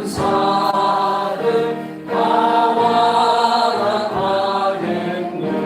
천사를 나와라 하겠네.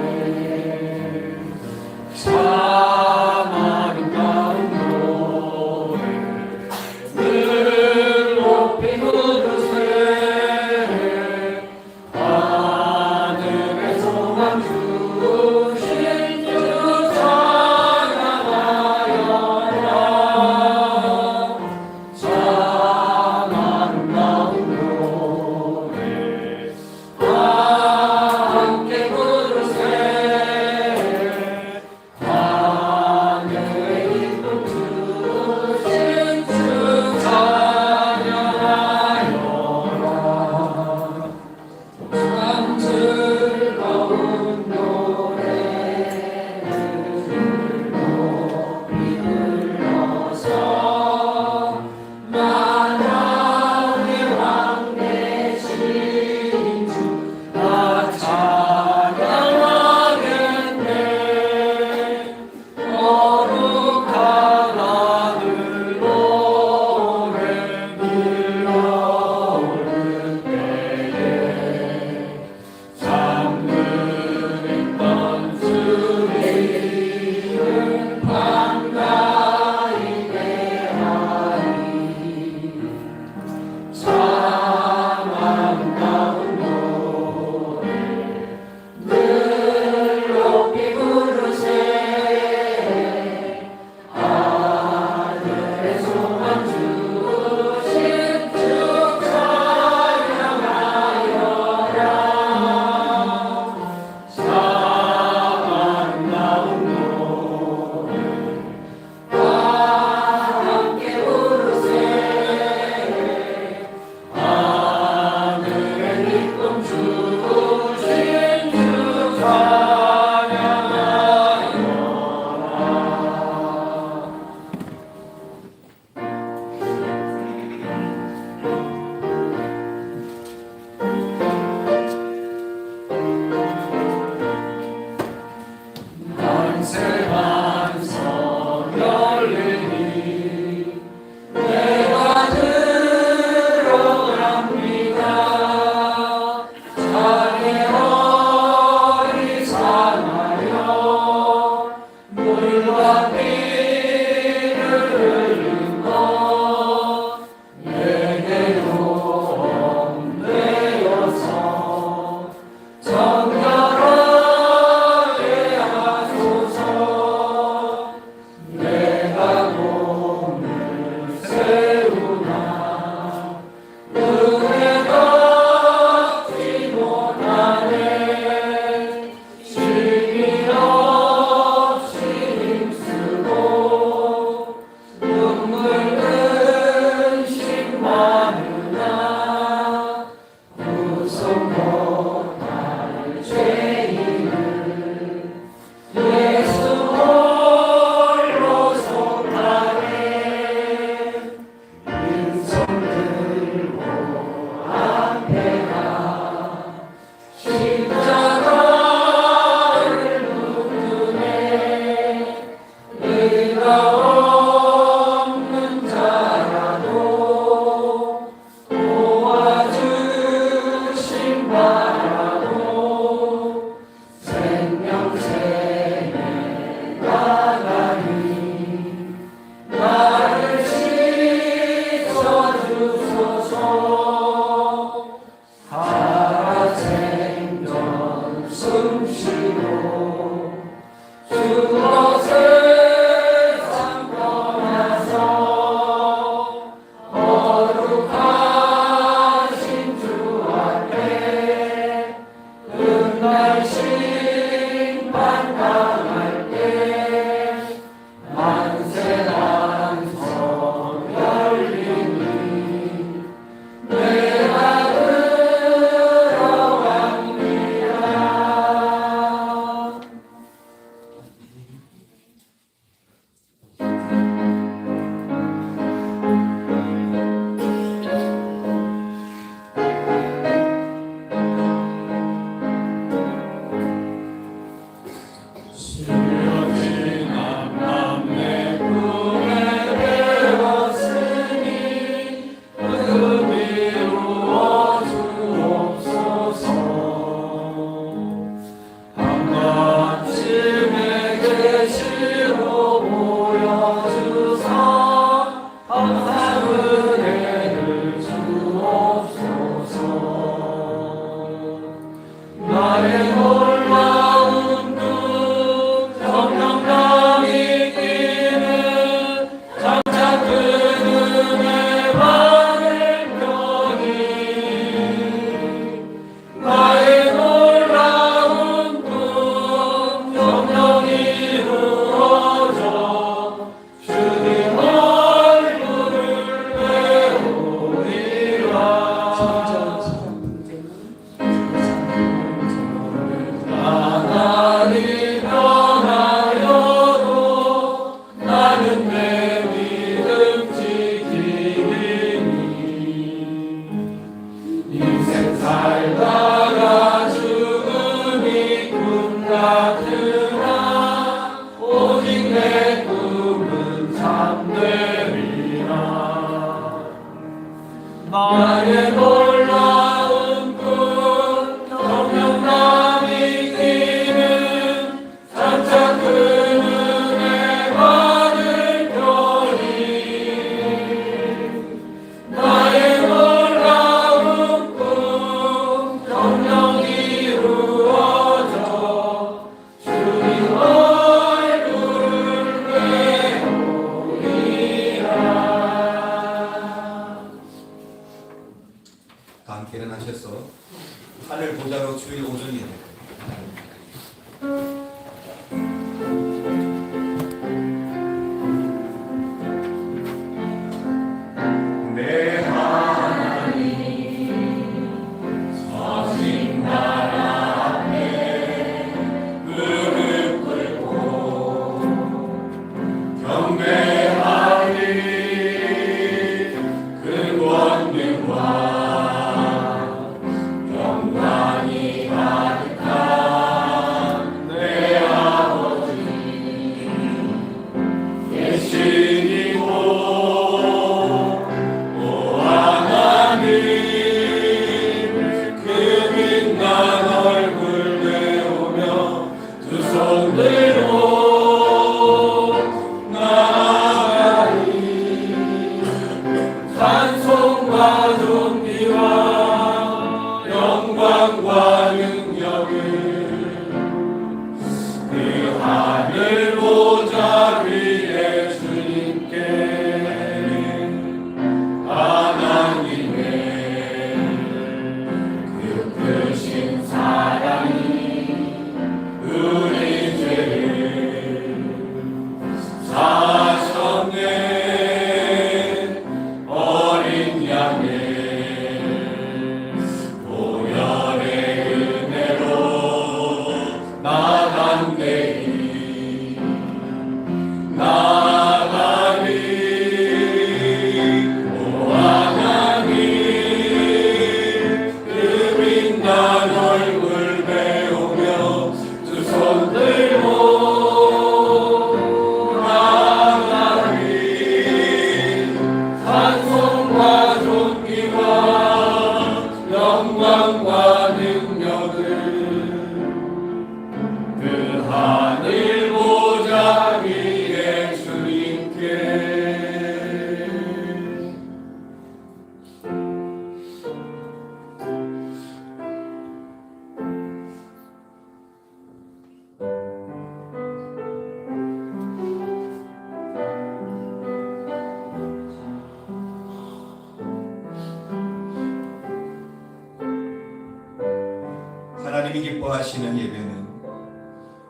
기뻐하시는 예배는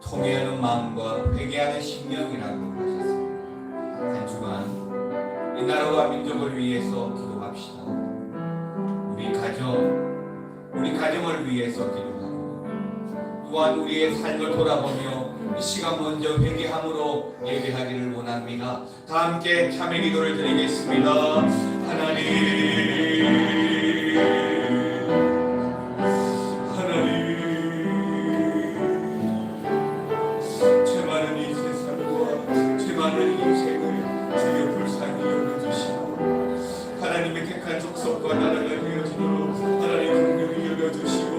통회하는 마음과 회개하는 심령이라고 하셨습니다. 한 주간 이 나라와 민족을 위해서 기도합시다. 우리 가정을 위해서 기도하고 또한 우리의 삶을 돌아보며 이 시간 먼저 회개함으로 예배하기를 원합니다. 다 함께 참회 기도를 드리겠습니다. 하나님 죄 많은 이 세상과 죄 많은 인생을 주여 불쌍히 여겨주시고 하나님의 택한 족속과 나라가 되어지도록 하나님 긍휼히 여겨주시고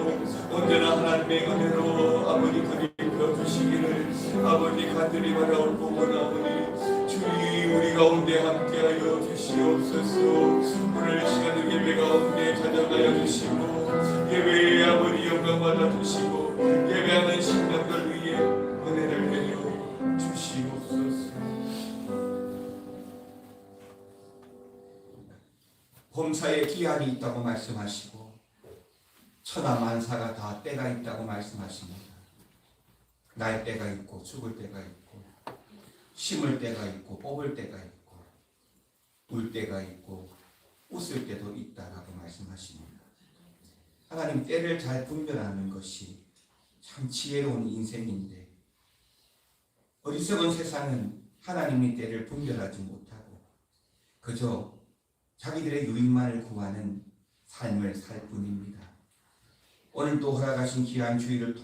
언제나 하나님의 은혜로 아버지 그리워 주시기를 아버지 간절히 바라옵고 원하오니 주님 우리 가운데 함께하여 주시옵소서. 오늘 시간을 예배 가운데 찾아가여 주시고 예배의 아버지 영광 받아주시고 예배하는 신령들 위해 은혜를 내려 주시옵소서. 범사에 기한이 있다고 말씀하시고 천하만사가 다 때가 있다고 말씀하십니다. 날 때가 있고 죽을 때가 있고 심을 때가 있고 뽑을 때가 있고 울 때가 있고 웃을 때도 있다라고 말씀하십니다. 하나님 때를 잘 분별하는 것이 참 지혜로운 인생인데 어리석은 세상은 하나님의 때를 분별하지 못하고 그저 자기들의 유익만을 구하는 삶을 살 뿐입니다. 오늘도 허락하신 귀한 주의를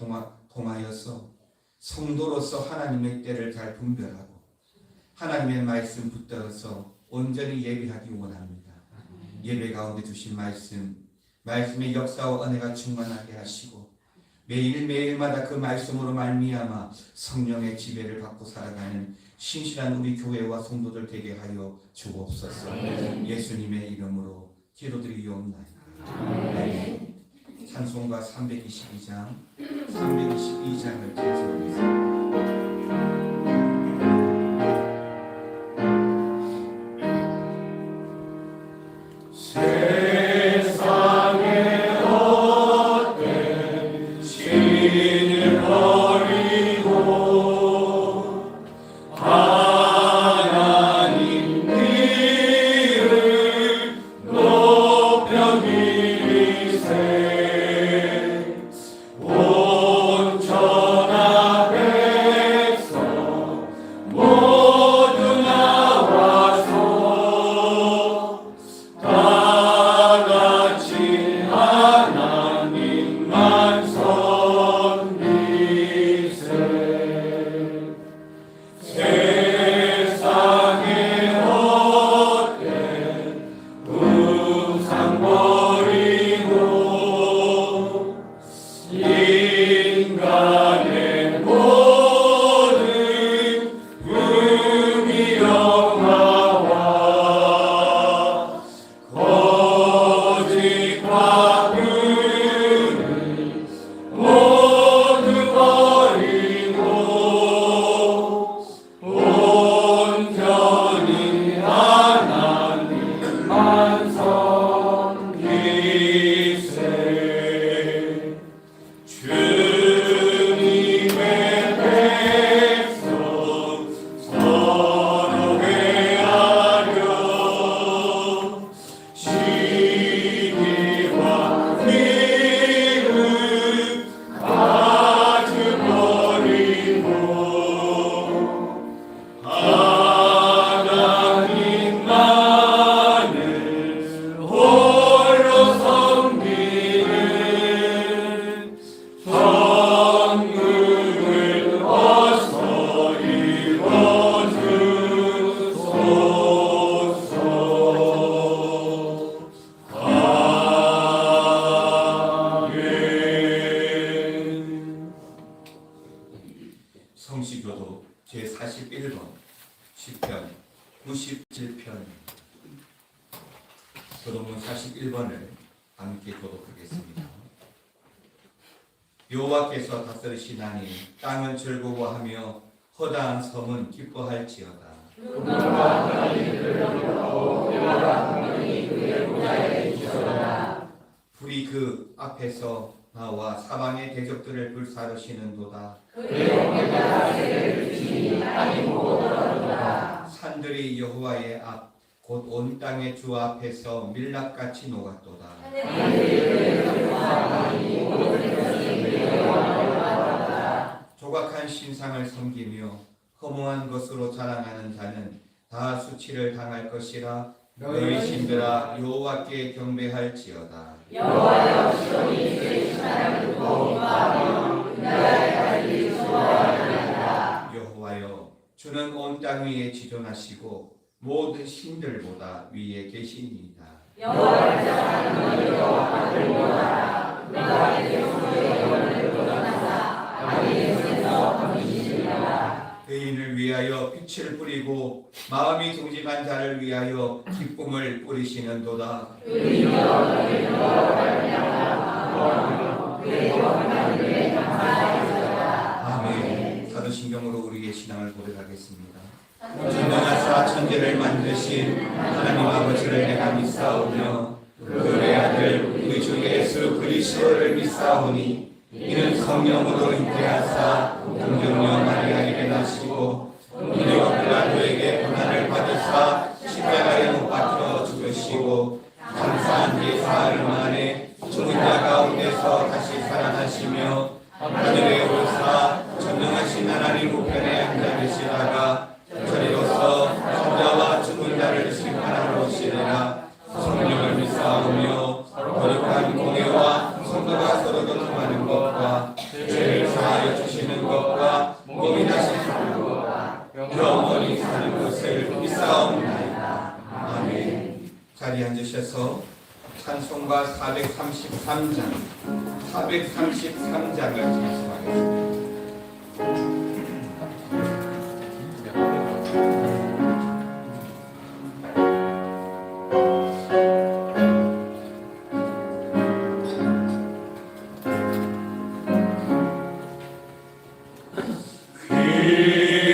통하여서 성도로서 하나님의 때를 잘 분별하고 하나님의 말씀 붙들어서 온전히 예배하기 원합니다. 예배 가운데 주신 말씀의 역사와 은혜가 충만하게 하시고 매일매일마다 그 말씀으로 말미암아 성령의 지배를 받고 살아가는 신실한 우리 교회와 성도들 되게 하여 주옵소서. 예수님의 이름으로 기도드리옵나이다. 찬송가 322장을 찬송하겠습니다. 성시교도 제41번 시편 97편 교도문 41번을 함께 교독하겠습니다. 여호와께서 다스리시나니 땅은 즐거워하며 허다한 섬은 기뻐할지어다. 누군가 하나님을 영접하고 여호와 하나님이 그의 보좌에 계시도다. 불이 그 앞에서 나와 사방의 대적들을 불사르시는도다. 그의 어깨가 새를 비치니 땅이 못 얼어도다. 산들이 여호와의 앞 곧 온 땅의 주 앞에서 밀랍같이 녹았도다. 하늘이 그를 경고하니 모든 것이 그의 영광을 바라보다. 조각한 신상을 섬기며 허무한 것으로 자랑하는 자는 다 수치를 당할 것이라. 너희 신들아 여호와께 경배할지어다. 여호와여 시온이 그의 신하를 두고 기뻐하며 그 나라의 자리를 좋아하리이다. 여호와여 주는 온 땅 위에 지존하시고 모든 신들보다 위에 계시니이다. 여호와를 사랑하는 너희여 하늘을 보아라. 내가 내 성소의 영혼을 걷어나사 아비에서 거미시리라. 의인을 위하여 빛을 뿌리고 마음이 동직한 자를 위하여 기쁨을 뿌리시는도다. 의인여 너희 여호와를 말미암아 그의 거룩한 이름에 감사하리로다. 아멘. 사도신경으로 우리의 신앙을 고백하겠습니다. 전능하사 천지를 만드신 하나님 아버지를 내가 믿사오며 그의 아들 우리 주 예수 그리스도를 믿사오니 이는 성령으로 잉태하사 동정녀 마리아에게 나시고 본디오 빌라도에게 고난을 받으사 십자가에 못 박혀 죽으시고 장사한 뒤 사흘 만에 죽은 자 가운데서 다시 살아나시며 하늘에 오르사 전능하신 하나님 우편에 앉아 계시다가 저리로서 성자와 죽은 자를 심판하러 오시리라. 성령을 믿사오며 거룩한 공예와 성도가 서로 교통하는 것과 죄를 사하여 주시는 것과 몸이 다시 사는 것과 영원히 사는 것을 믿사옵나이다. 아멘. 자리에 앉으셔서 찬송가 433장을 찬송하겠습니다.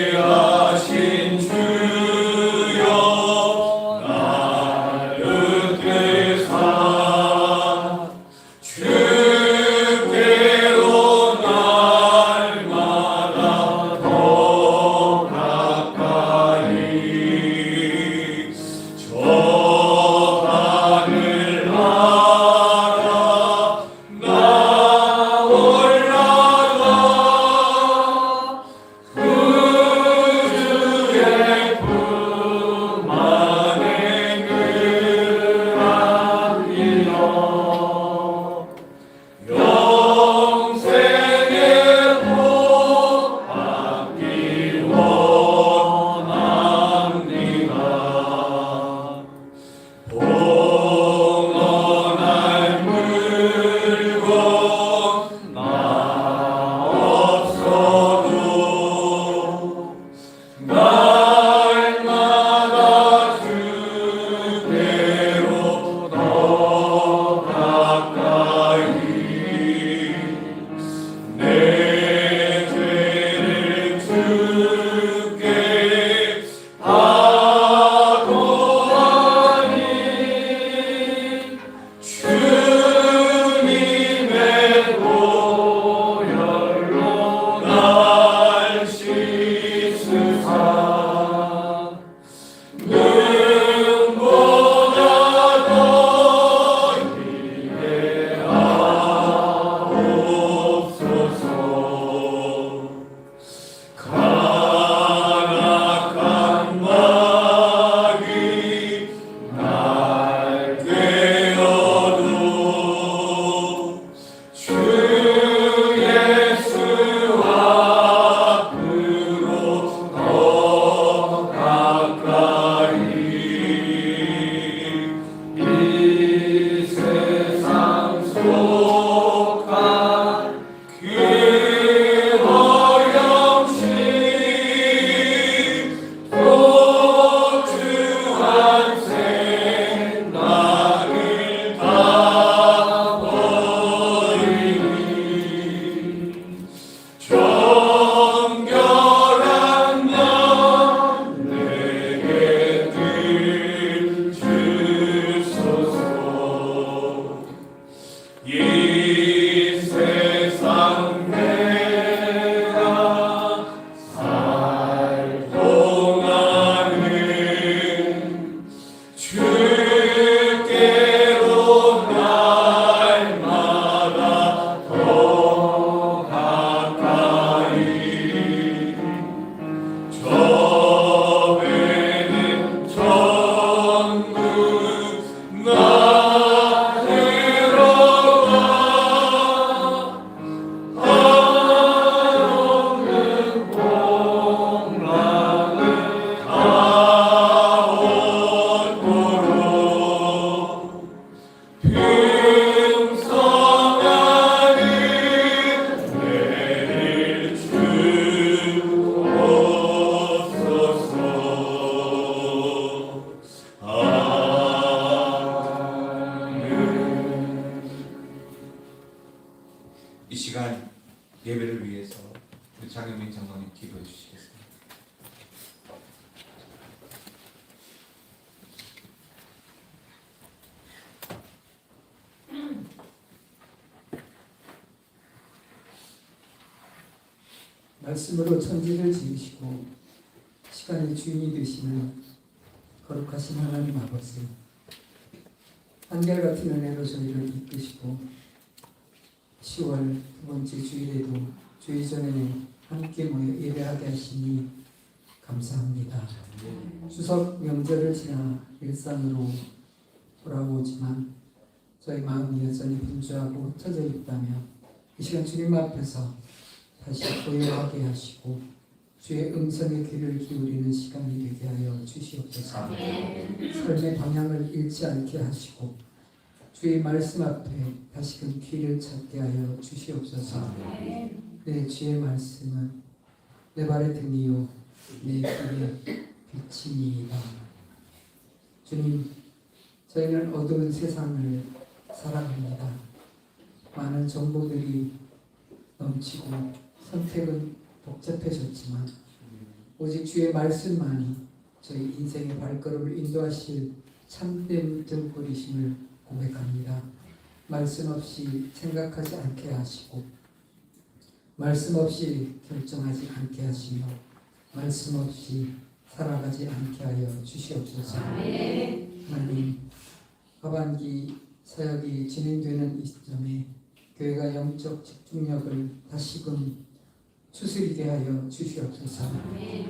귀하신 주여 나를 대사 주께로 나 우리 장영민 장로님 기도해 주시겠습니다. 말씀으로 천지를 지으시고 시간의 주인이 되시는 거룩하신 하나님 아버지, 한결같은 은혜로 저희를 이끄시고 10월 두 번째 주일에도 주일 전에 함께 모여 예배하게 하시니 감사합니다. 추석 명절을 지나 일상으로 돌아오지만 저희 마음이 여전히 분주하고 흩어져 있다면 이 시간 주님 앞에서 다시 고요하게 하시고 주의 음성에 귀를 기울이는 시간이 되게 하여 주시옵소서. 삶의 방향을 잃지 않게 하시고 주의 말씀 앞에 다시금 귀를 찾게 하여 주시옵소서. 내 주의 말씀은 내 발의 등이요 내 길의 빛이니이다. 주님, 저희는 어두운 세상을 살아갑니다. 많은 정보들이 넘치고 선택은 복잡해졌지만 오직 주의 말씀만이 저희 인생의 발걸음을 인도하실 참된 등불이심을 고백합니다. 말씀 없이 생각하지 않게 하시고 말씀 없이 결정하지 않게 하시며 말씀 없이 살아가지 않게 하여 주시옵소서. 하나님, 하반기 사역이 진행되는 이 시점에 교회가 영적 집중력을 다시금 추스리게 하여 주시옵소서.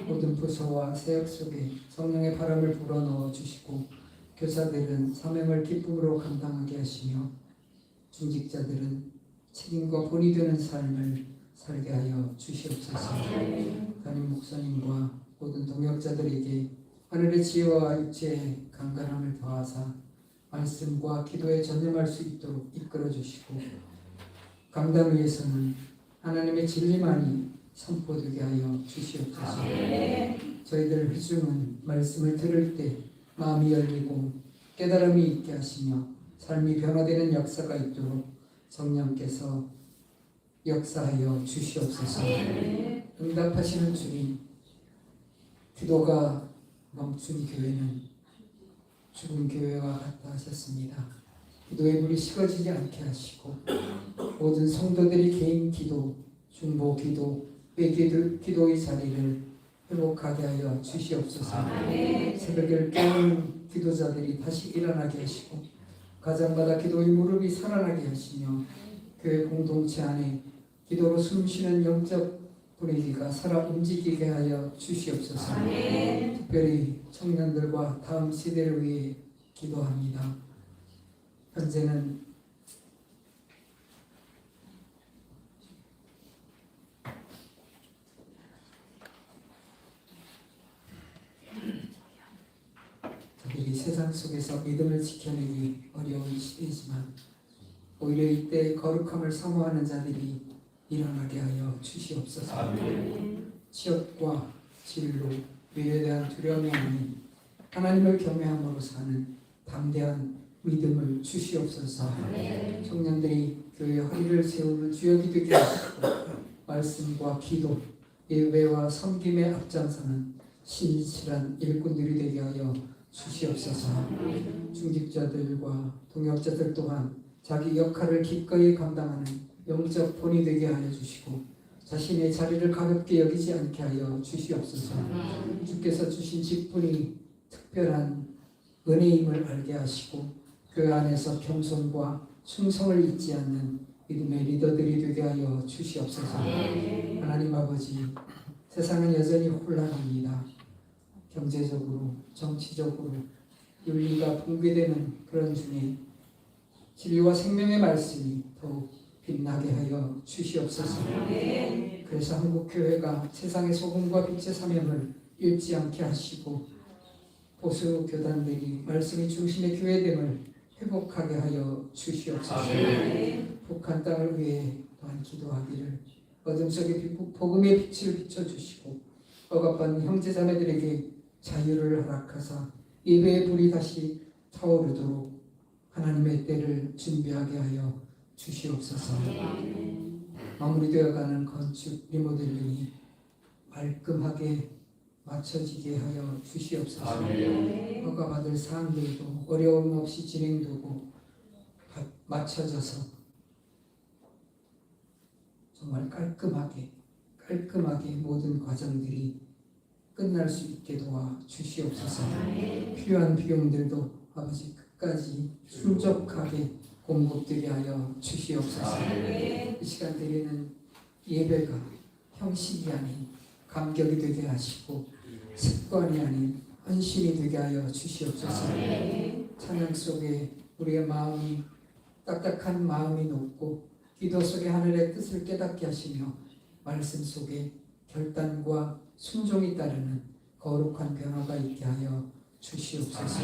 모든 부서와 사역 속에 성령의 바람을 불어넣어 주시고 교사들은 사명을 기쁨으로 감당하게 하시며 중직자들은 책임과 본이 되는 삶을 살게 하여 주시옵소서. 담임 목사님과 모든 동역자들에게 하늘의 지혜와 육체의 강건함을 더하사 말씀과 기도에 전념할 수 있도록 이끌어 주시고 강단 위에서는 하나님의 진리만이 선포되게 하여 주시옵소서. 저희들 회중은 말씀을 들을 때 마음이 열리고 깨달음이 있게 하시며 삶이 변화되는 역사가 있도록 성령께서 역사하여 주시옵소서. 응답하시는 주님, 기도가 멈춘 교회는 죽은 교회와 같다 하셨습니다. 기도의 불이 식어지지 않게 하시고 모든 성도들이 개인 기도, 중보 기도, 외기 기도의 자리를 회복하게 하여 주시옵소서. 새벽을 깨우는 기도자들이 다시 일어나게 하시고 가정마다 기도의 무릎이 살아나게 하시며 교회 공동체 안에 기도로 숨쉬는 영적 분위기가 살아 움직이게 하여 주시옵소서. 특별히 청년들과 다음 세대를 위해 기도합니다. 현재는 저들이 세상 속에서 믿음을 지켜내기 어려운 시대이지만 오히려 이때 거룩함을 사모하는 자들이 일어나게 하여 주시옵소서. 취업과 진로, 미래에 대한 두려움이 아닌 하나님을 경외함으로 사는 담대한 믿음을 주시옵소서. 청년들이 교회의 허리를 세우는 주역이 되게 하시고 말씀과 기도, 예배와 섬김에 앞장서는 신실한 일꾼들이 되게 하여 주시옵소서. 중직자들과 동역자들 또한 자기 역할을 기꺼이 감당하는 영적 본이 되게 하여 주시고 자신의 자리를 가볍게 여기지 않게 하여 주시옵소서. 주께서 주신 직분이 특별한 은혜임을 알게 하시고 그 안에서 겸손과 충성을 잊지 않는 믿음의 리더들이 되게 하여 주시옵소서. 하나님 아버지, 세상은 여전히 혼란합니다. 경제적으로, 정치적으로 윤리가 붕괴되는 그런 중에 진리와 생명의 말씀이 더욱 빛나게 하여 주시옵소서. 그래서 한국교회가 세상의 소금과 빛의 사명을 잃지 않게 하시고 보수 교단들이 말씀이 중심의 교회됨을 회복하게 하여 주시옵소서. 북한 땅을 위해 또한 기도하기를 어둠 속에 복음의 빛을 비춰주시고 억압받는 형제자매들에게 자유를 허락하사 예배의 불이 다시 타오르도록 하나님의 때를 준비하게 하여 주시옵소서. 마무리되어가는 건축 리모델링이 말끔하게 맞춰지게 하여 주시옵소서. 허가받을 사항들도 어려움 없이 진행되고 맞춰져서 정말 깔끔하게 모든 과정들이 끝날 수 있게 도와 주시옵소서. 필요한 비용들도 아버지 끝까지 충족하게 공급되게 하여 주시옵소서. 이 시간 드리는 예배가 형식이 아닌 감격이 되게 하시고 습관이 아닌 헌신이 되게 하여 주시옵소서. 찬양 속에 우리의 마음이 딱딱한 마음이 높고 기도 속에 하늘의 뜻을 깨닫게 하시며 말씀 속에 결단과 순종이 따르는 거룩한 변화가 있게 하여 주시옵소서.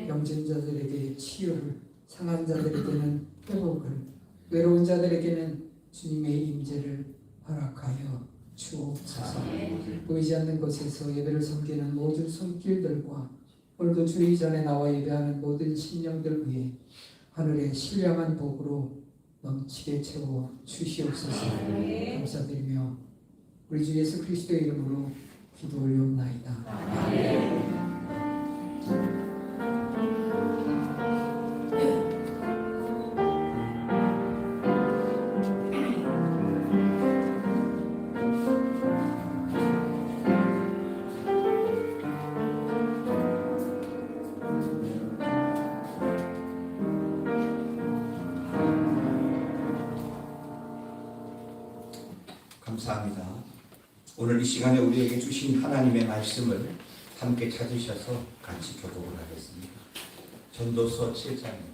병진 자들에게 치유를, 상한 자들에게는 회복을, 외로운 자들에게는 주님의 임재를 허락하여 주옵소서. 보이지 않는 곳에서 예배를 섬기는 모든 손길들과 오늘도 주의 전에 나와 예배하는 모든 심령들 위해 하늘의 신령한 복으로 넘치게 채워 주시옵소서. 감사드리며 우리 주 예수 그리스도의 이름으로 기도 올리옵나이다. 아멘. 감사합니다. 오늘 이 시간에 우리에게 주신 하나님의 말씀을 함께 찾으셔서 같이 교독을 하겠습니다. 전도서 7장입니다.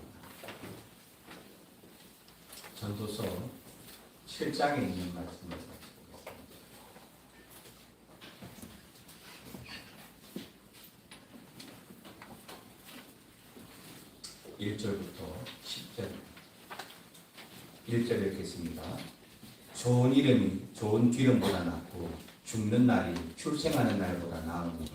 전도서 7장에 있는 말씀을 같이 보겠습니다. 1절부터 10절. 1절 읽겠습니다. 좋은 이름이 좋은 기름보다 낫고 죽는 날이 출생하는 날보다 나으니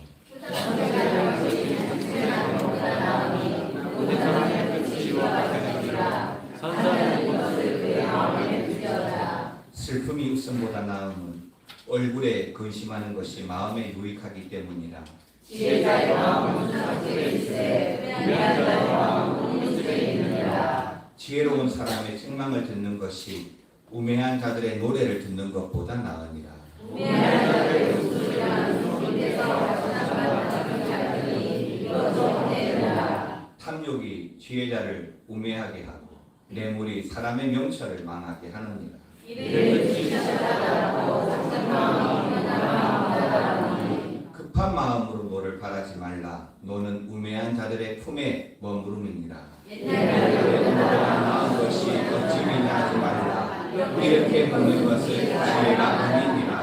슬픔이 웃음보다 나음은 얼굴에 근심하는 것이 마음에 유익하기 때문이라. 지혜자의 마음은 상실에 있으되 미련한 자의 마음은 궁핍에 있느니라. 지혜로운 사람의 책망을 듣는 것이 우매한 자들의 노래를 듣는 것보다 나으니라. 우매한 자들의 웃음이란 손끝에서 거창한 자들이 이루어져 내느라. 탐욕이 지혜자를 우매하게 하고 뇌물이 사람의 명철을 망하게 하느니라. 이를 지식하다라고 작은 마음이 마음하다라니. 급한 마음으로 너를 바라지 말라. 너는 우매한 자들의 품에 머무름이니라. 옛날에 나은 것이 어찌미냐 하지 말라. 이렇게 묻는 것을 지혜가 아니니라.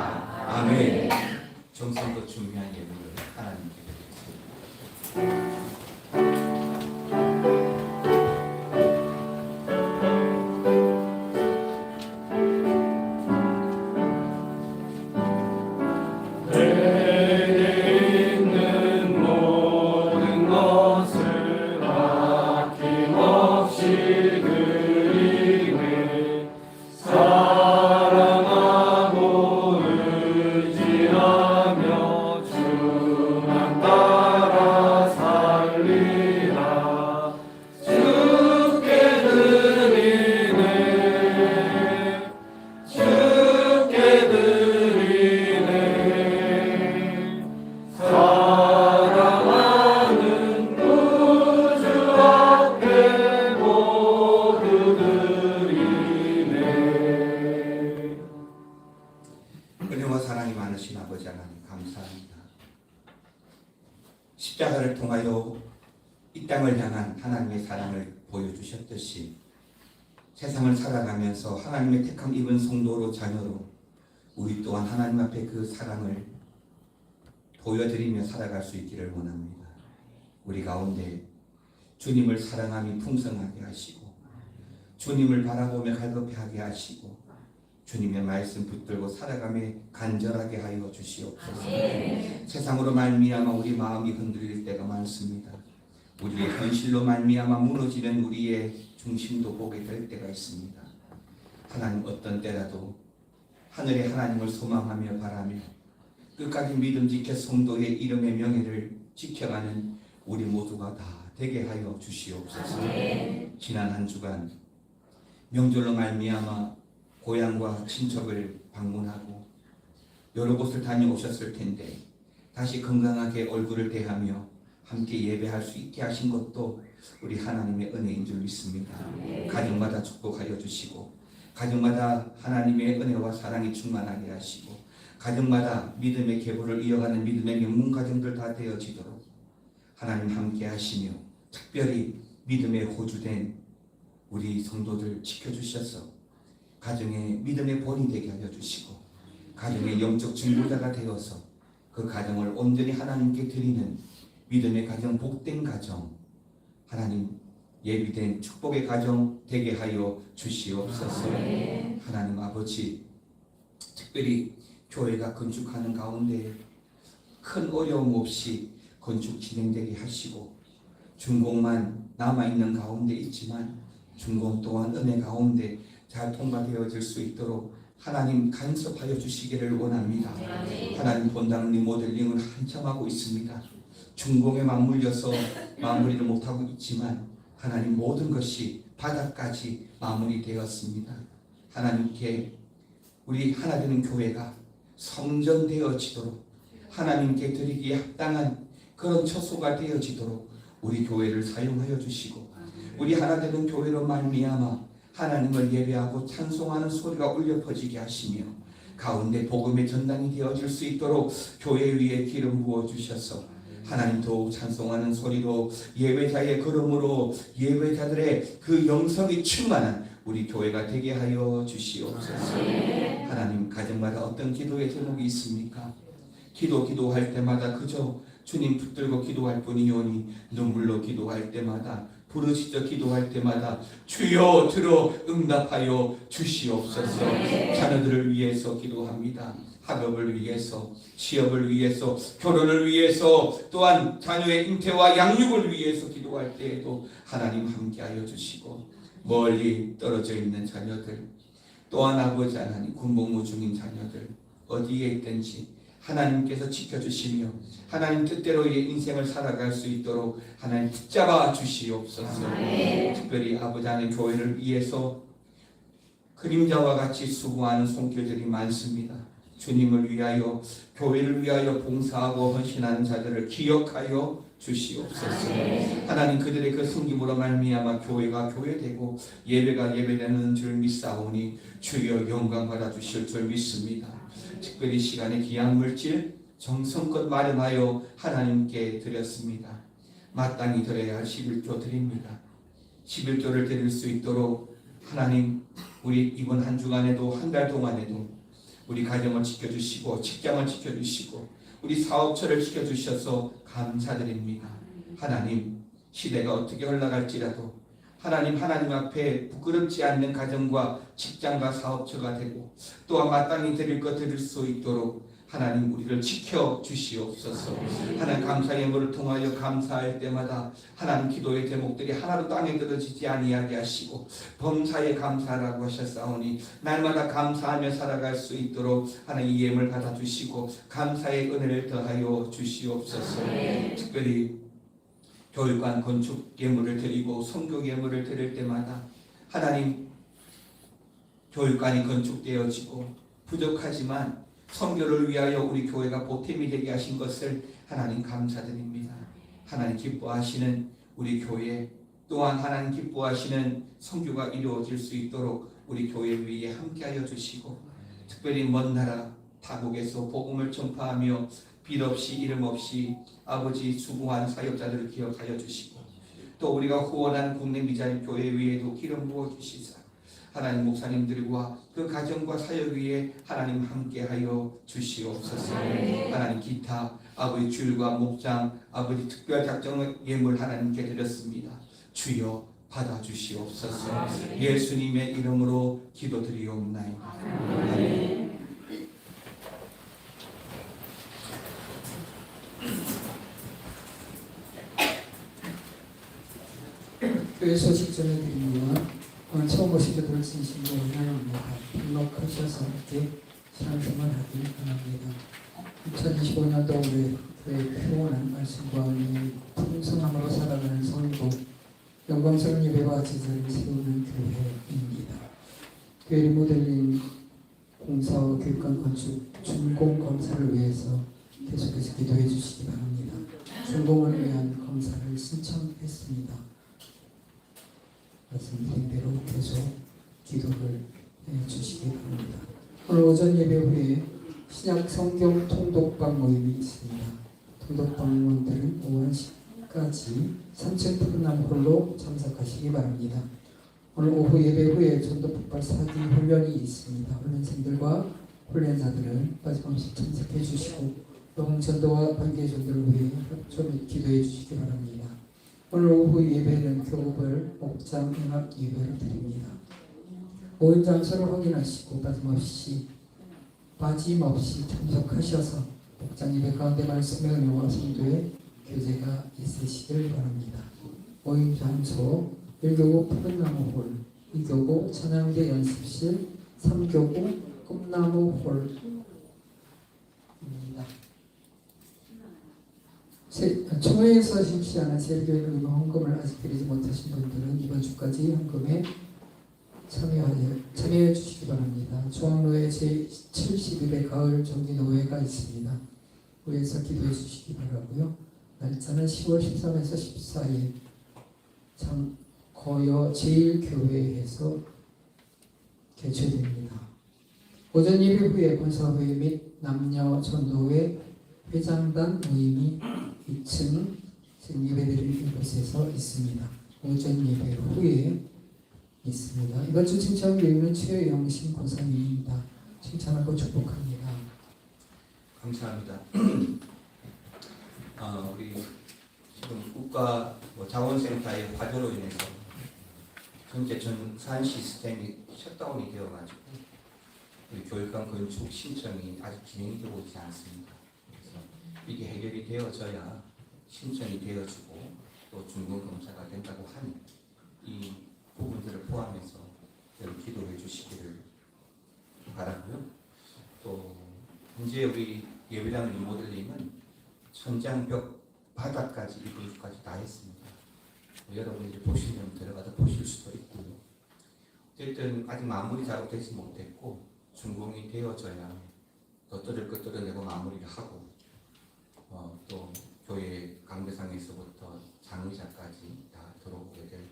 아멘. 정성도 중요한 예물을 하나님께 드리겠습니다. 은혜와 사랑이 많으신 아버지 하나님 감사합니다. 십자가를 통하여 이 땅을 향한 하나님의 사랑을 보여주셨듯이 세상을 살아가면서 하나님의 택함 입은 성도로 자녀로 우리 또한 하나님 앞에 그 사랑을 보여드리며 살아갈 수 있기를 원합니다. 우리 가운데 주님을 사랑함이 풍성하게 하시고 주님을 바라보며 갈급해하게 하시고 주님의 말씀 붙들고 살아가며 간절하게 하여 주시옵소서. 세상으로 말미암아 우리 마음이 흔들릴 때가 많습니다. 우리의 현실로 말미암아 무너지는 우리의 중심도 보게 될 때가 있습니다. 하나님 어떤 때라도 하늘의 하나님을 소망하며 바라며 끝까지 믿음 지켜 성도의 이름의 명예를 지켜가는 우리 모두가 다 되게 하여 주시옵소서. 지난 한 주간 명절로 말미암아 고향과 친척을 방문하고 여러 곳을 다녀오셨을 텐데 다시 건강하게 얼굴을 대하며 함께 예배할 수 있게 하신 것도 우리 하나님의 은혜인 줄 믿습니다. 가정마다 축복하여 주시고 가정마다 하나님의 은혜와 사랑이 충만하게 하시고 가정마다 믿음의 계보를 이어가는 믿음의 명문 가정들 다 되어지도록 하나님 함께 하시며 특별히 믿음의 호주된 우리 성도들 지켜주셔서 가정의 믿음의 본이 되게 하여 주시고 가정의 영적 중보자가 되어서 그 가정을 온전히 하나님께 드리는 믿음의 가정, 복된 가정, 하나님 예비된 축복의 가정 되게 하여 주시옵소서. 하나님 아버지, 특별히 교회가 건축하는 가운데 큰 어려움 없이 건축 진행되게 하시고 준공만 남아있는 가운데 있지만 준공 또한 은혜 가운데 잘 통과되어질 수 있도록 하나님 간섭하여 주시기를 원합니다. 하나님 본당 리모델링을 한참 하고 있습니다. 준공에 맞물려서 마무리를 못하고 있지만 하나님 모든 것이 바닥까지 마무리되었습니다. 하나님께 우리 하나 되는 교회가 성전되어지도록 하나님께 드리기에 합당한 그런 처소가 되어지도록 우리 교회를 사용하여 주시고 우리 하나 되는 교회로 말미암아 하나님을 예배하고 찬송하는 소리가 울려 퍼지게 하시며 가운데 복음의 전당이 되어질 수 있도록 교회 위에 기름 부어 주셔서 하나님 더욱 찬송하는 소리로 예배자의 걸음으로 예배자들의 그 영성이 충만한 우리 교회가 되게 하여 주시옵소서. 하나님 가정마다 어떤 기도의 제목이 있습니까? 기도할 때마다 그저 주님 붙들고 기도할 뿐이오니 눈물로 기도할 때마다 부르짖어 기도할 때마다 주여 들어 응답하여 주시옵소서. 자녀들을 위해서 기도합니다. 학업을 위해서, 취업을 위해서, 결혼을 위해서, 또한 자녀의 잉태와 양육을 위해서 기도할 때에도 하나님 함께하여 주시고 멀리 떨어져 있는 자녀들, 또한 아버지 하나님 군복무 중인 자녀들 어디에 있든지 하나님께서 지켜주시며 하나님 뜻대로의 인생을 살아갈 수 있도록 하나님 붙잡아 주시옵소서. 특별히 아버지 하나님 교회를 위해서 그림자와 같이 수고하는 손길들이 많습니다. 주님을 위하여 교회를 위하여 봉사하고 헌신하는 자들을 기억하여 주시옵소서. 하나님 그들의 그 섬김으로 말미암아 교회가 교회되고 예배가 예배되는 줄 믿사오니 주여 영광 받아 주실 줄 믿습니다. 특별히 시간의 귀한 물질 정성껏 마련하여 하나님께 드렸습니다. 마땅히 드려야 할 11조 드립니다. 11조를 드릴 수 있도록 하나님 우리 이번 한 주간에도 한 달 동안에도 우리 가정을 지켜주시고 직장을 지켜주시고 우리 사업처를 지켜주셔서 감사드립니다. 하나님 시대가 어떻게 흘러갈지라도 하나님 앞에 부끄럽지 않는 가정과 직장과 사업처가 되고 또한 마땅히 드릴 것 드릴 수 있도록 하나님 우리를 지켜주시옵소서. 하나님 감사의 예물을 통하여 감사할 때마다 하나님 기도의 제목들이 하나도 땅에 떨어지지 아니하게 하시고 범사에 감사라고 하셨사오니 날마다 감사하며 살아갈 수 있도록 하나님 이 예물 받아주시고 감사의 은혜를 더하여 주시옵소서. 특별히 교육관 건축 예물을 드리고 선교 예물을 드릴 때마다 하나님 교육관이 건축되어지고 부족하지만 선교를 위하여 우리 교회가 보탬이 되게 하신 것을 하나님 감사드립니다. 하나님 기뻐하시는 우리 교회 또한 하나님 기뻐하시는 선교가 이루어질 수 있도록 우리 교회 위에 함께하여 주시고 특별히 먼 나라 타국에서 복음을 전파하며 빛 없이 이름 없이 아버지 수고한 사역자들을 기억하여 주시고 또 우리가 후원한 국내 미자립 교회 위에도 기름 부어 주시사 하나님 목사님들과 그 가정과 사역 위에 하나님 함께하여 주시옵소서. 하나님 기타 아버지 주일과 목장 아버지 특별 작정 예물 하나님께 드렸습니다. 주여 받아주시옵소서. 예수님의 이름으로 기도드리옵나이다. 아멘. 교회 소식 전해드립니다. 오늘 처음 오신 분들 진심으로 환영합니다. 등록하셔서 이렇게 신앙생활하기 바랍니다. 2025년도 우리 교회 평온한 말씀과 은혜의 풍성함으로 살아가는 성도, 영광스러운 예배와 제사를 세우는 교회입니다. 교회 리모델링 공사와 교육관 건축 준공 검사를 위해서 계속해서 기도해 주시기 바랍니다. 준공을 위한 검사를 신청했습니다. 말씀드린 대로 계속 기도를 해 주시기 바랍니다. 오늘 오전 예배 후에 신약 성경 통독방 모임이 있습니다. 통독방원들은 오후 1시까지 3층 푸른나무 홀로 참석하시기 바랍니다. 오늘 오후 예배 후에 전도 폭발 사기 훈련이 있습니다. 훈련생들과 훈련자들은 빠짐없이 참석해 주시고 또 전도와 관계 전도를 위해 협조 및 기도해 주시기 바랍니다. 오늘 오후 예배는 교우별 목장 연합 예배를 드립니다. 모임 장소를 확인하시고 빠짐없이 참석하셔서 목장 예배 가운데 말씀의 은혜와 성도의 교제가 있으시길 바랍니다. 모임 장소 1교구 푸른나무 홀, 2교구 찬양대 연습실, 3교구 꿈나무 홀입니다. 총회에서 실시하는 세일교회 헌금을 아직 드리지 못하신 분들은 이번 주까지 헌금에 참여해 주시기 바랍니다. 중앙로에 제71회 가을 정기노회가 있습니다. 위에서 기도해 주시기 바라고요. 날짜는 10월 13에서 14일 거여 제1교회에서 개최됩니다. 오전 예배 후에 권사회 및 남녀 전도회 회장단 모임이 2층 지금 예배드리는 곳에서 있습니다. 오전 예배 후에 있습니다. 이번 주 칭찬 교육은 최영신 권사님입니다. 칭찬하고 축복합니다. 감사합니다. 우리 지금 국가 자원센터의 화재로 인해서 현재 전산 시스템이 셧다운이 되어가지고 우리 교육관 건축 신청이 아직 진행이 되고 있지 않습니다. 그래서 이게 해결이 되어져야 신청이 되어지고 또 준공 검사가 된다고 하니 이 부분들을 포함해서 기도해 주시기를 바라고요. 또 현재 우리 예배당 리모델링은 천장벽 바닥까지 이불까지 다 했습니다. 여러분들이 보시면 들어가서 보실 수도 있고요. 어쨌든 아직 마무리 작업되지 못했고 준공이 되어져야 또 뜯을 것 뜯어내고 마무리를 하고 또 교회 강대상에서부터 장의자까지 다 들어오게 될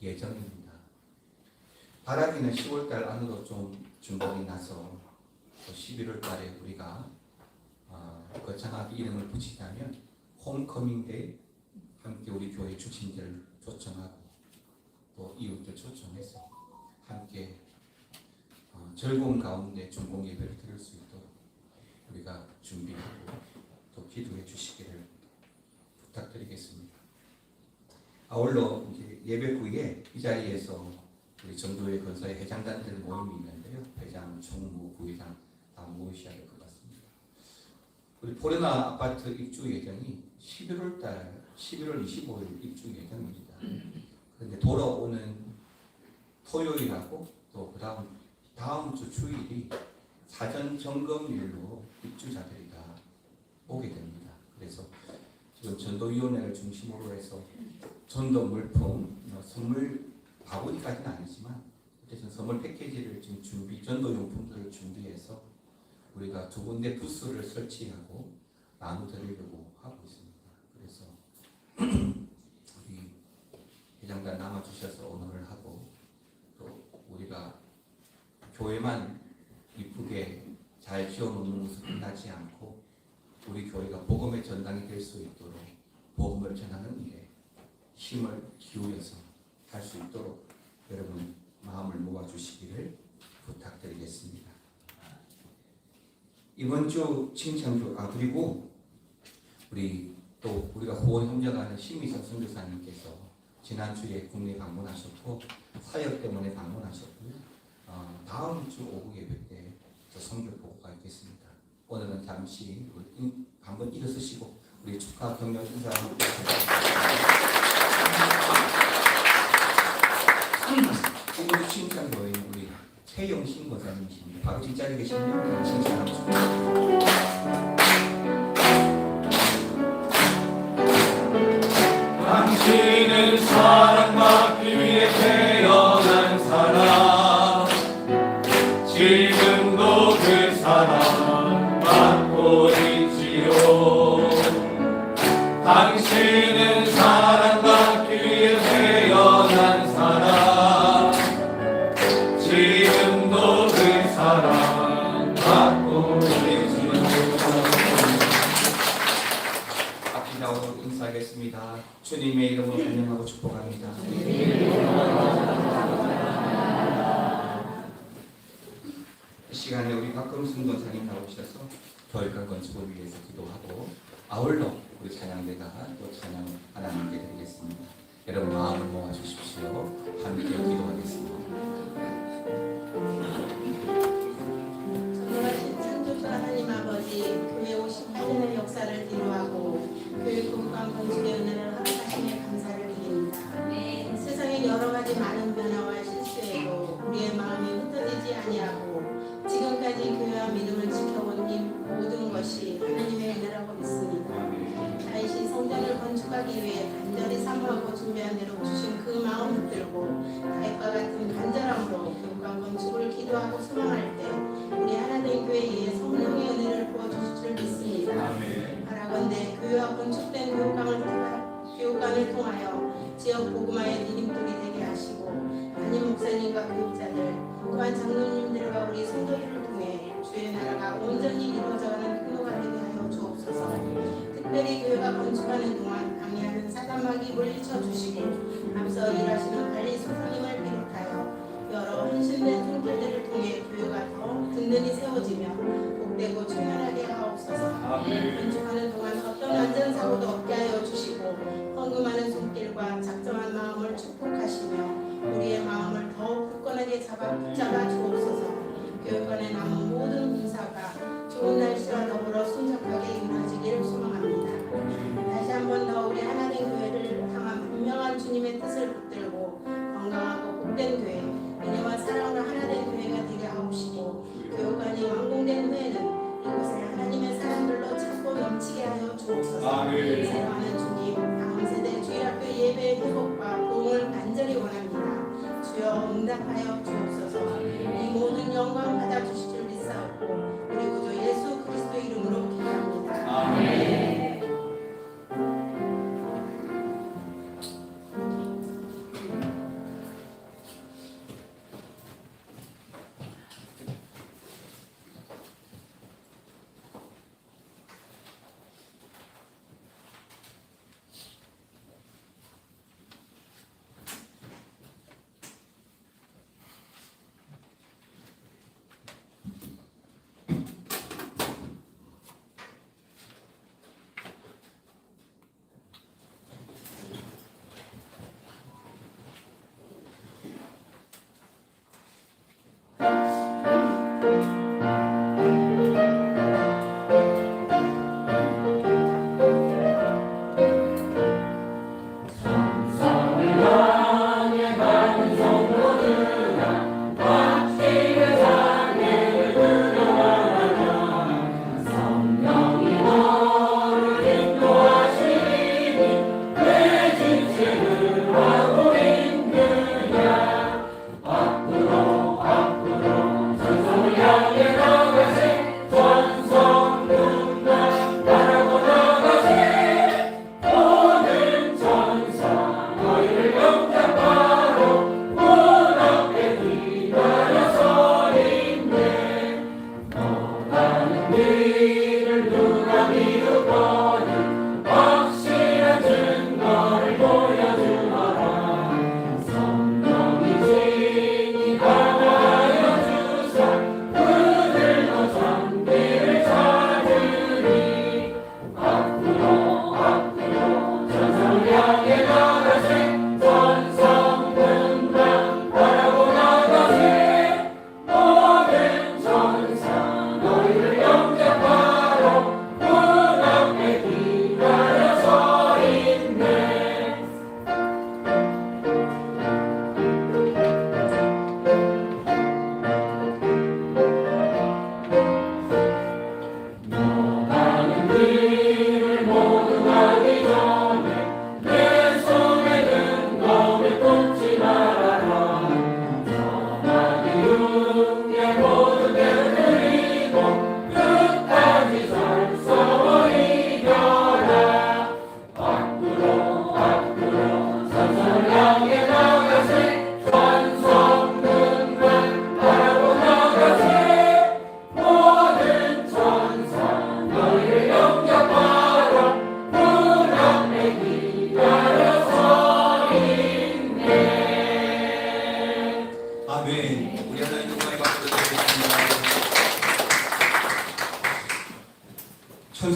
예정입니다. 바라기는 10월달 안으로 좀 준공이 나서 11월 달에 우리가 거창하게 이름을 붙이자면 홈커밍데이 함께 우리 교회 주신들을 초청하고 또 이웃들 초청해서 함께 즐거운 가운데 준공 예배를 드릴 수 있도록 우리가 준비하고 또 기도해 주시기를 부탁드리겠습니다. 아울러 이제 예배 후에 이 자리에서 우리 전도회 건사의 회장단들 모임이 있는데요. 회장, 총무, 부회장 다 모이셔야 될 것 같습니다. 우리 포레나 아파트 입주 예정이 11월 25일 입주 예정입니다. 그런데 돌아오는 토요일하고 또 다음 주 주일이 사전 점검일로 입주자들이 다 오게 됩니다. 그래서 지금 전도위원회를 중심으로 해서 전도 물품, 선물 바구니까지는 아니지만 어쨌든 선물 패키지를 지금 전도용품들을 준비해서 우리가 2군데 부스를 설치하고 나눠드리려고 하고 있습니다. 그래서 우리 회장단 남아주셔서 오늘을 하고 또 우리가 교회만 이쁘게 잘 지어놓는 것으로 끝나지 않고 우리 교회가 복음의 전당이 될 수 있도록 복음을 전하는 일에 힘을 기울여서 할 수 있도록 여러분 마음을 모아주시기를 부탁드리겠습니다. 이번 주 칭찬주 그리고 우리가 후원 협력하는 심희선 선교사님께서 지난주에 국내 방문하셨고 사역 때문에 방문하셨고요. 다음 주 오후 예배 때 선교 보고가 있겠습니다. 오늘은 잠시 한번 일어서시고 우리 축하 격려 인사 이번 주 칭찬 모임 우리 최영신 권사님이십니다. 바로 뒷자리에 계시면 칭찬합니다. 당신은 사랑받기 위해 태어난 사람, 지금도 그 사랑 받고 있지요. 당신은 사랑받기 위해 태어난 사람, 지금도 그 사랑 받고 있지요. 앞이나오도록 인사하겠습니다. 주님의 이름으로 환영하고 축복합니다. 이 시간에 우리 박금순 권사님 나오셔서 교회관 건축을 위해서 기도하고 아울러 우리 찬양대가 또 찬양 하나님께 드리겠습니다. 여러분 마음을 모아주십시오. 함께 기도하겠습니다. 전능하신 창조주 하나님 아버지, 교회 58년의 역사를 뒤로하고 교회 건강 건축의 은혜를 허락하심에 감사를 드립니다. 세상의 여러 가지 많은 변화와 실수에도 우리의 마음이 흩어지지 아니하고 지금까지 교회와 믿음을 지켜온 이 모든 것이 하나님의 은혜라고 믿습니다. 다시 성전을 건축하기 위해 간절히 사모하고 준비한 대로 주신 그 마음 붙들고 다윗과 같은 간절함으로 교회관 건축을 기도하고 소망할 때 우리 하나된 교회에 성령의 은혜를 부어주실 줄 믿습니다. 바라건대 교회와 건축된 교육관을 통하여 지역 복음화의 디딤돌이 되게 하시고 담임 목사님과 교육자들 또한 장로님들과 우리 성도들을 통해 주의 나라가 온전히 이루어져가는 통로가 되게 하여 주옵소서. 특별히 교회가 건축하는 동안 방해하는 사단마귀 물리쳐 주시고 앞서 일하시는 관리 소장님을 비롯하여 여러 헌신된 손길들을 통해 교회가 더 든든히 세워지며 복되고 충만하게 하옵소서. 건축하는 동안 어떤 안전사고도 없게 하여 주시고 헌금하는 손길과 작정한 마음을 축복하시며 우리의 마음을 더욱 굳건하게 붙잡아 주옵소서. 교육관에 남은 모든 봉사가 좋은 날씨와 더불어 순적하게 이루어지기를 소망합니다. 다시 한 번 더 우리 하나된 교회를 향한 분명한 주님의 뜻을 붙들고 건강하고 복된 교회, 은혜와 사랑으로 하나된 교회가 되게 하옵시고 교육관이 완공된 후에는 이곳을 하나님의 사랑들로 찾고 넘치게 하여 주옵소서. 사랑하는 주님, 다음 세대 주일학교 예배의 회복과 부흥을 간절히 원합니다. 주여 응답하여 주옵소서. 이 모든 영광 받아주실 줄 믿사옵고 우리 구주 예수 그리스도 이름으로 기도합니다. 아멘.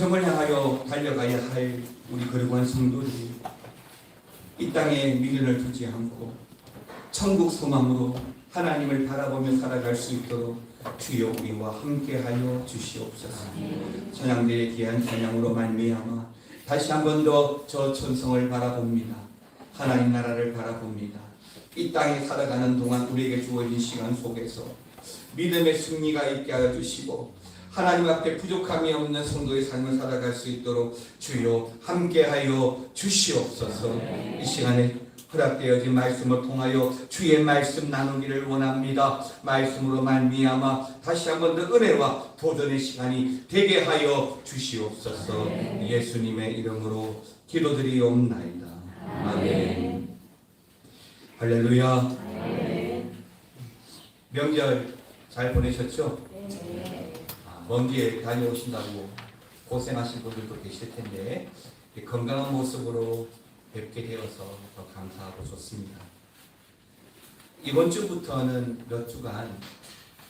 영생을 향하여 달려가야 할 우리 거룩한 성도들이 이 땅에 미련을 두지 않고 천국 소망으로 하나님을 바라보며 살아갈 수 있도록 주여 우리와 함께하여 주시옵소서. 찬양대의 귀한 찬양으로 말미암아 다시 한 번 더 저 천성을 바라봅니다. 하나님 나라를 바라봅니다. 이 땅에 살아가는 동안 우리에게 주어진 시간 속에서 믿음의 승리가 있게 하여 주시고 하나님 앞에 부족함이 없는 성도의 삶을 살아갈 수 있도록 주여 함께하여 주시옵소서. 이 시간에 허락되어진 말씀을 통하여 주의 말씀 나누기를 원합니다. 말씀으로 말미암아 다시 한 번 더 은혜와 도전의 시간이 되게 하여 주시옵소서. 예수님의 이름으로 기도드리옵나이다. 아멘. 할렐루야. 명절 잘 보내셨죠? 먼 길 다녀오신다고 고생하신 분들도 계실 텐데 건강한 모습으로 뵙게 되어서 더 감사하고 좋습니다. 이번 주부터는 몇 주간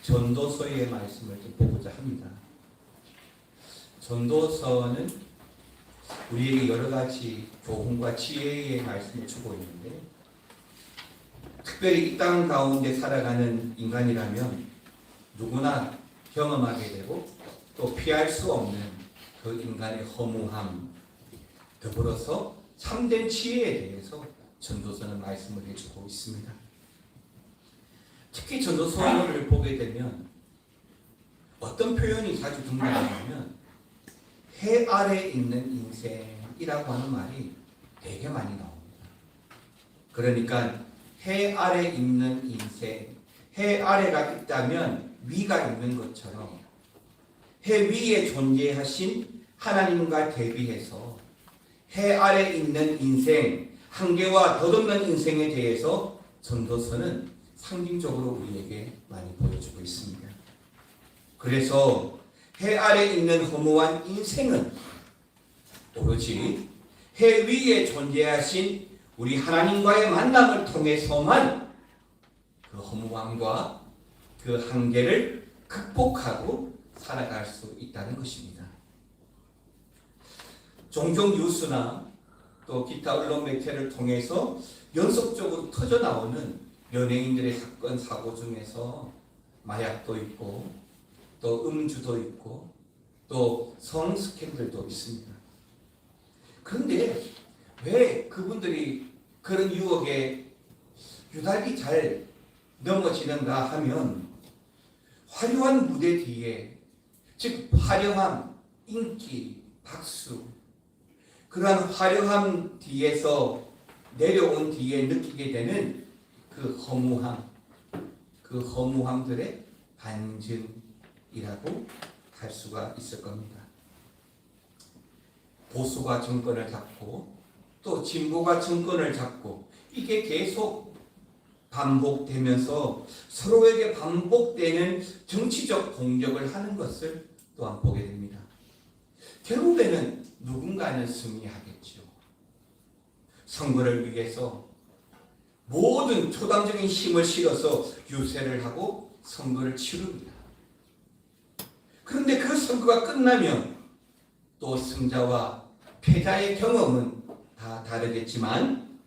전도서의 말씀을 좀 보고자 합니다. 전도서는 우리에게 여러 가지 교훈과 지혜의 말씀을 주고 있는데 특별히 이 땅 가운데 살아가는 인간이라면 누구나 경험하게 되고 또 피할 수 없는 그 인간의 허무함 더불어서 참된 지혜에 대해서 전도서는 말씀을 해주고 있습니다. 특히 전도서를 보게 되면 어떤 표현이 자주 등장하냐면 해 아래 있는 인생이라고 하는 말이 되게 많이 나옵니다. 그러니까 해 아래 있는 인생, 해 아래가 있다면 위가 있는 것처럼 해 위에 존재하신 하나님과 대비해서 해 아래 있는 인생, 한계와 덧없는 인생에 대해서 전도서는 상징적으로 우리에게 많이 보여주고 있습니다. 그래서 해 아래 있는 허무한 인생은 오로지 해 위에 존재하신 우리 하나님과의 만남을 통해서만 그 허무함과 그 한계를 극복하고 살아갈 수 있다는 것입니다. 종종 뉴스나 또 기타 언론 매체를 통해서 연속적으로 터져나오는 연예인들의 사건 사고 중에서 마약도 있고 또 음주도 있고 또 성 스캔들도 있습니다. 그런데 왜 그분들이 그런 유혹에 유달리 잘 넘어지는가 하면 화려한 무대 뒤에 즉 화려함, 인기, 박수 그러한 화려함 뒤에서 내려온 뒤에 느끼게 되는 그 허무함, 그 허무함들의 반증이라고 할 수가 있을 겁니다. 보수가 정권을 잡고 또 진보가 정권을 잡고 이게 계속 반복되면서 서로에게 반복되는 정치적 공격을 하는 것을 또한 보게 됩니다. 결국에는 누군가는 승리하겠죠. 선거를 위해서 모든 초당적인 힘을 실어서 유세를 하고 선거를 치릅니다. 그런데 그 선거가 끝나면 또 승자와 패자의 경험은 다 다르겠지만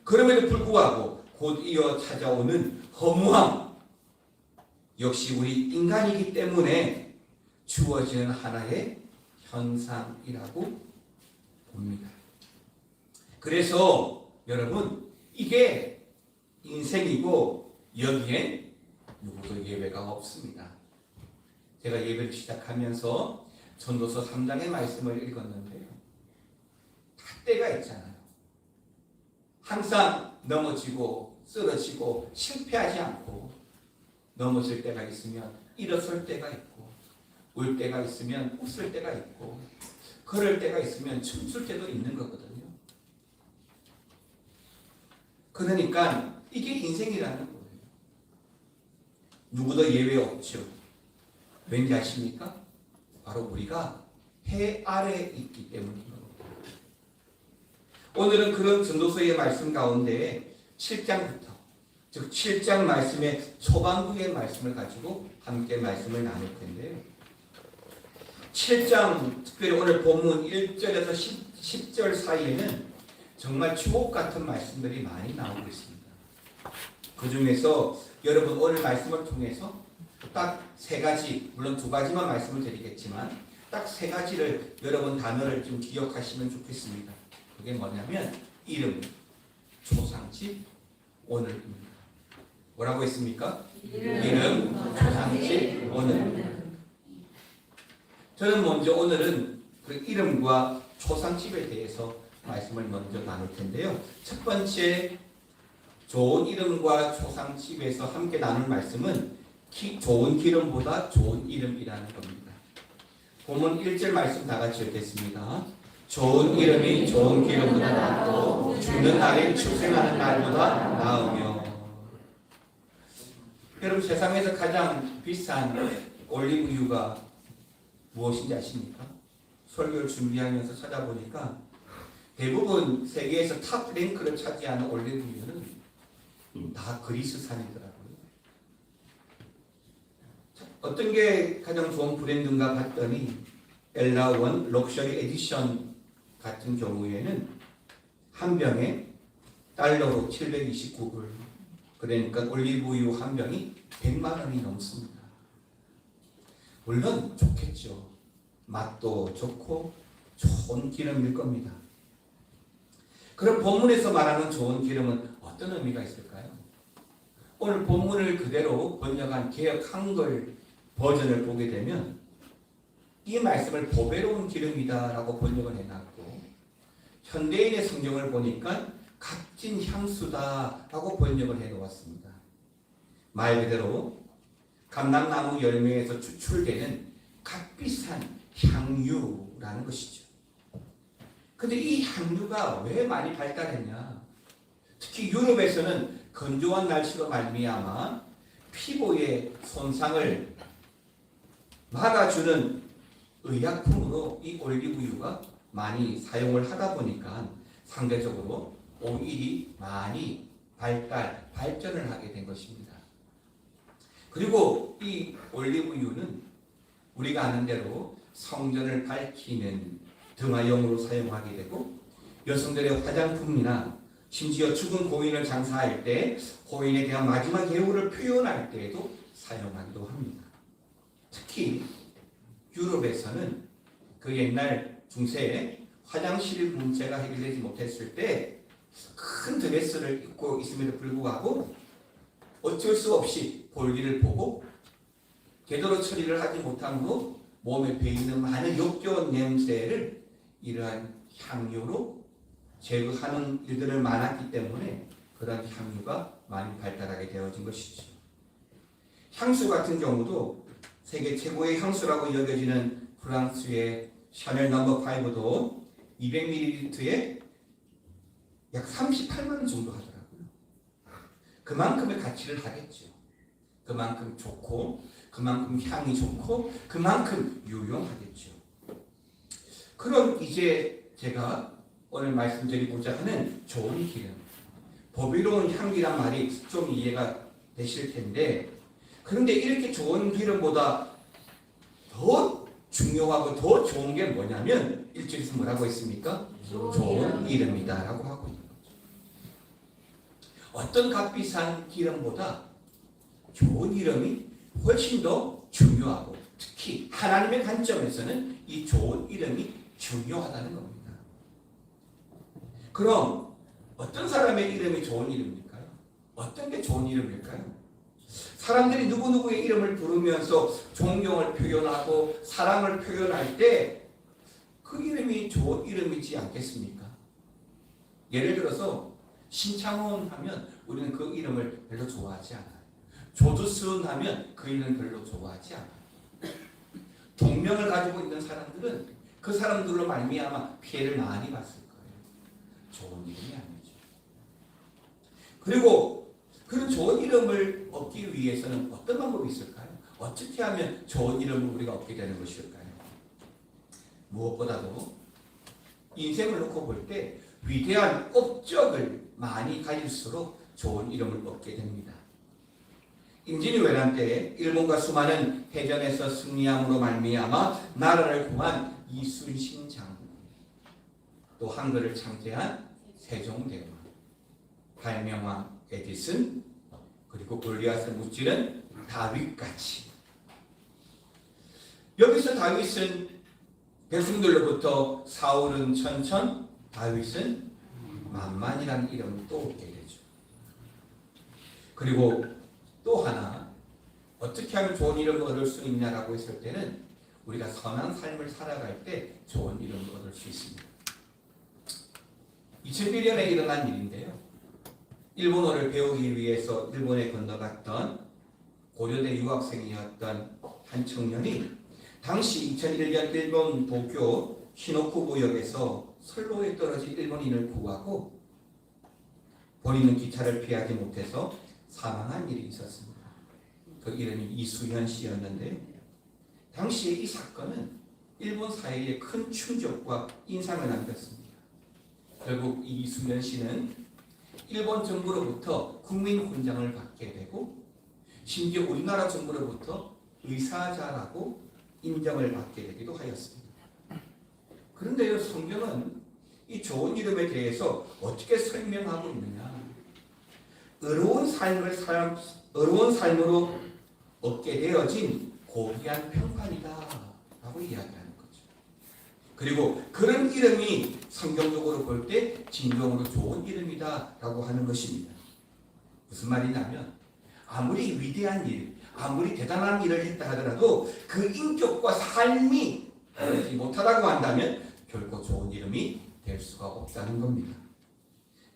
그럼에도 불구하고 곧 이어 찾아오는 허무함 역시 우리 인간이기 때문에 주어지는 하나의 현상이라고 봅니다. 그래서 여러분 이게 인생이고 여기엔 누구도 예외가 없습니다. 제가 예배를 시작하면서 전도서 3장의 말씀을 읽었는데요. 다 때가 있잖아요. 항상 넘어지고 쓰러지고 실패하지 않고 넘어질 때가 있으면 일어설 때가 있고 울 때가 있으면 웃을 때가 있고 걸을 때가 있으면 춤출 때도 있는 거거든요. 그러니까 이게 인생이라는 거예요. 누구도 예외 없죠. 왠지 아십니까? 바로 우리가 해 아래에 있기 때문인 겁니다. 오늘은 그런 전도서의 말씀 가운데 7장부터 즉 7장 말씀의 초반부의 말씀을 가지고 함께 말씀을 나눌 텐데요. 7장 특별히 오늘 본문 1절에서 10절 사이에는 정말 주옥 같은 말씀들이 많이 나오고 있습니다. 그 중에서 여러분 오늘 말씀을 통해서 딱 세 가지, 물론 두 가지만 말씀을 드리겠지만 딱 세 가지를 여러분 단어를 좀 기억하시면 좋겠습니다. 그게 뭐냐면 이름, 조상집, 오늘입니다. 뭐라고 했습니까? 이름, 조상집, 오늘. 저는 먼저 오늘은 그 이름과 조상집에 대해서 말씀을 먼저 나눌 텐데요. 첫 번째 좋은 이름과 조상집에서 함께 나눌 말씀은 좋은 기름보다 좋은 이름이라는 겁니다. 본문 1절 말씀 다 같이 읽겠습니다. 좋은 이름이 좋은 기름보다 낫고 죽는 날에 출생하는 날보다 나으며. 여러분 세상에서 가장 비싼 올리브유가 무엇인지 아십니까? 설교를 준비하면서 찾아보니까 대부분 세계에서 탑 랭크를 차지하는 올리브유는 다 그리스산이더라고요. 어떤 게 가장 좋은 브랜드인가 봤더니 엘라원 럭셔리 에디션 같은 경우에는 한 병에 달러로 729불, 그러니까 올리브유 한 병이 100만 원이 넘습니다. 물론 좋겠죠. 맛도 좋고 좋은 기름일 겁니다. 그럼 본문에서 말하는 좋은 기름은 어떤 의미가 있을까요? 오늘 본문을 그대로 번역한 개역 한글 버전을 보게 되면 이 말씀을 보배로운 기름이다라고 번역을 해놨고, 현대인의 성경을 보니까 값진 향수다라고 번역을 해놓았습니다. 말 그대로 감람나무 열매에서 추출되는 값비싼 향유라는 것이죠. 근데 이 향유가 왜 많이 발달했냐? 특히 유럽에서는 건조한 날씨로 말미암아 피부의 손상을 막아주는 의약품으로 이 올리브유가 많이 사용을 하다 보니까 상대적으로 오일이 많이 발전을 하게 된 것입니다. 그리고 이 올리브유는 우리가 아는 대로 성전을 밝히는 등화용으로 사용하게 되고, 여성들의 화장품이나 심지어 죽은 고인을 장사할 때 고인에 대한 마지막 예우를 표현할 때에도 사용하기도 합니다. 특히 유럽에서는 그 옛날 중세에 화장실 문제가 해결되지 못했을 때 큰 드레스를 입고 있음에도 불구하고 어쩔 수 없이 볼일을 보고 제대로 처리를 하지 못한 후 몸에 배이는 많은 역겨운 냄새를 이러한 향유로 제거하는 일들을 많았기 때문에 그러한 향유가 많이 발달하게 되어진 것이죠. 향수 같은 경우도 세계 최고의 향수라고 여겨지는 프랑스의 샤넬 넘버 5도 200ml에 약 38만 원 정도 하더라고요. 그만큼의 가치를 하겠죠. 그만큼 좋고, 그만큼 향이 좋고, 그만큼 유용하겠죠. 그럼 이제 제가 오늘 말씀드리고자 하는 좋은 기름, 보배로운 향기란 말이 좀 이해가 되실 텐데, 그런데 이렇게 좋은 기름보다 더 중요하고 더 좋은 게 뭐냐면 1절에서 뭐라고 했습니까? 좋은 이름이다 라고 하고 있는 거죠. 어떤 값비싼 기름보다 좋은 이름이 훨씬 더 중요하고, 특히 하나님의 관점에서는 이 좋은 이름이 중요하다는 겁니다. 그럼 어떤 사람의 이름이 좋은 이름일까요? 어떤 게 좋은 이름일까요? 사람들이 누구누구의 이름을 부르면서 존경을 표현하고 사랑을 표현할 때 그 이름이 좋은 이름이지 않겠습니까? 예를 들어서 신창원 하면 우리는 그 이름을 별로 좋아하지 않아요. 조두순 하면 그 이름을 별로 좋아하지 않아요. 동명을 가지고 있는 사람들은 그 사람들로 말미암아 피해를 많이 봤을 거예요. 좋은 이름이 아니죠. 그리고 그런 좋은 이름을 얻기 위해서는 어떤 방법이 있을까요? 어떻게 하면 좋은 이름을 우리가 얻게 되는 것일까요? 무엇보다도 인생을 놓고 볼 때 위대한 업적을 많이 가질수록 좋은 이름을 얻게 됩니다. 임진왜란 때에 일본과 수많은 해전에서 승리함으로 말미암아 나라를 구한 이순신 장군, 또 한글을 창제한 세종대왕, 발명왕 에디슨, 그리고 골리앗을 무찌른 다윗까지. 여기서 다윗은 백성들로부터 사울은 천천, 다윗은 만만이라는 이름을 또 얻게 되죠. 그리고 또 하나, 어떻게 하면 좋은 이름을 얻을 수 있냐라고 했을 때는 우리가 선한 삶을 살아갈 때 좋은 이름을 얻을 수 있습니다. 2001년에 일어난 일인데요. 일본어를 배우기 위해서 일본에 건너갔던 고려대 유학생이었던 한 청년이 당시 2001년 일본 도쿄 시노쿠구역에서 선로에 떨어진 일본인을 구하고 본인은 기차를 피하지 못해서 사망한 일이 있었습니다. 그 이름이 이수현 씨였는데 당시에 이 사건은 일본 사회에 큰 충격과 인상을 남겼습니다. 결국 이수현 씨는 일본 정부로부터 국민훈장을 받게 되고 심지어 우리나라 정부로부터 의사자라고 인정을 받게 되기도 하였습니다. 그런데요, 성경은 이 좋은 이름에 대해서 어떻게 설명하고 있느냐? 어려운 삶으로 얻게 되어진 고귀한 평판이다 라고 이야기하는 거죠. 그리고 그런 이름이 성경적으로 볼 때 진정으로 좋은 이름이다 라고 하는 것입니다. 무슨 말이냐면 아무리 위대한 일, 아무리 대단한 일을 했다 하더라도 그 인격과 삶이 그렇지 못하다고 한다면 결코 좋은 이름이 될 수가 없다는 겁니다.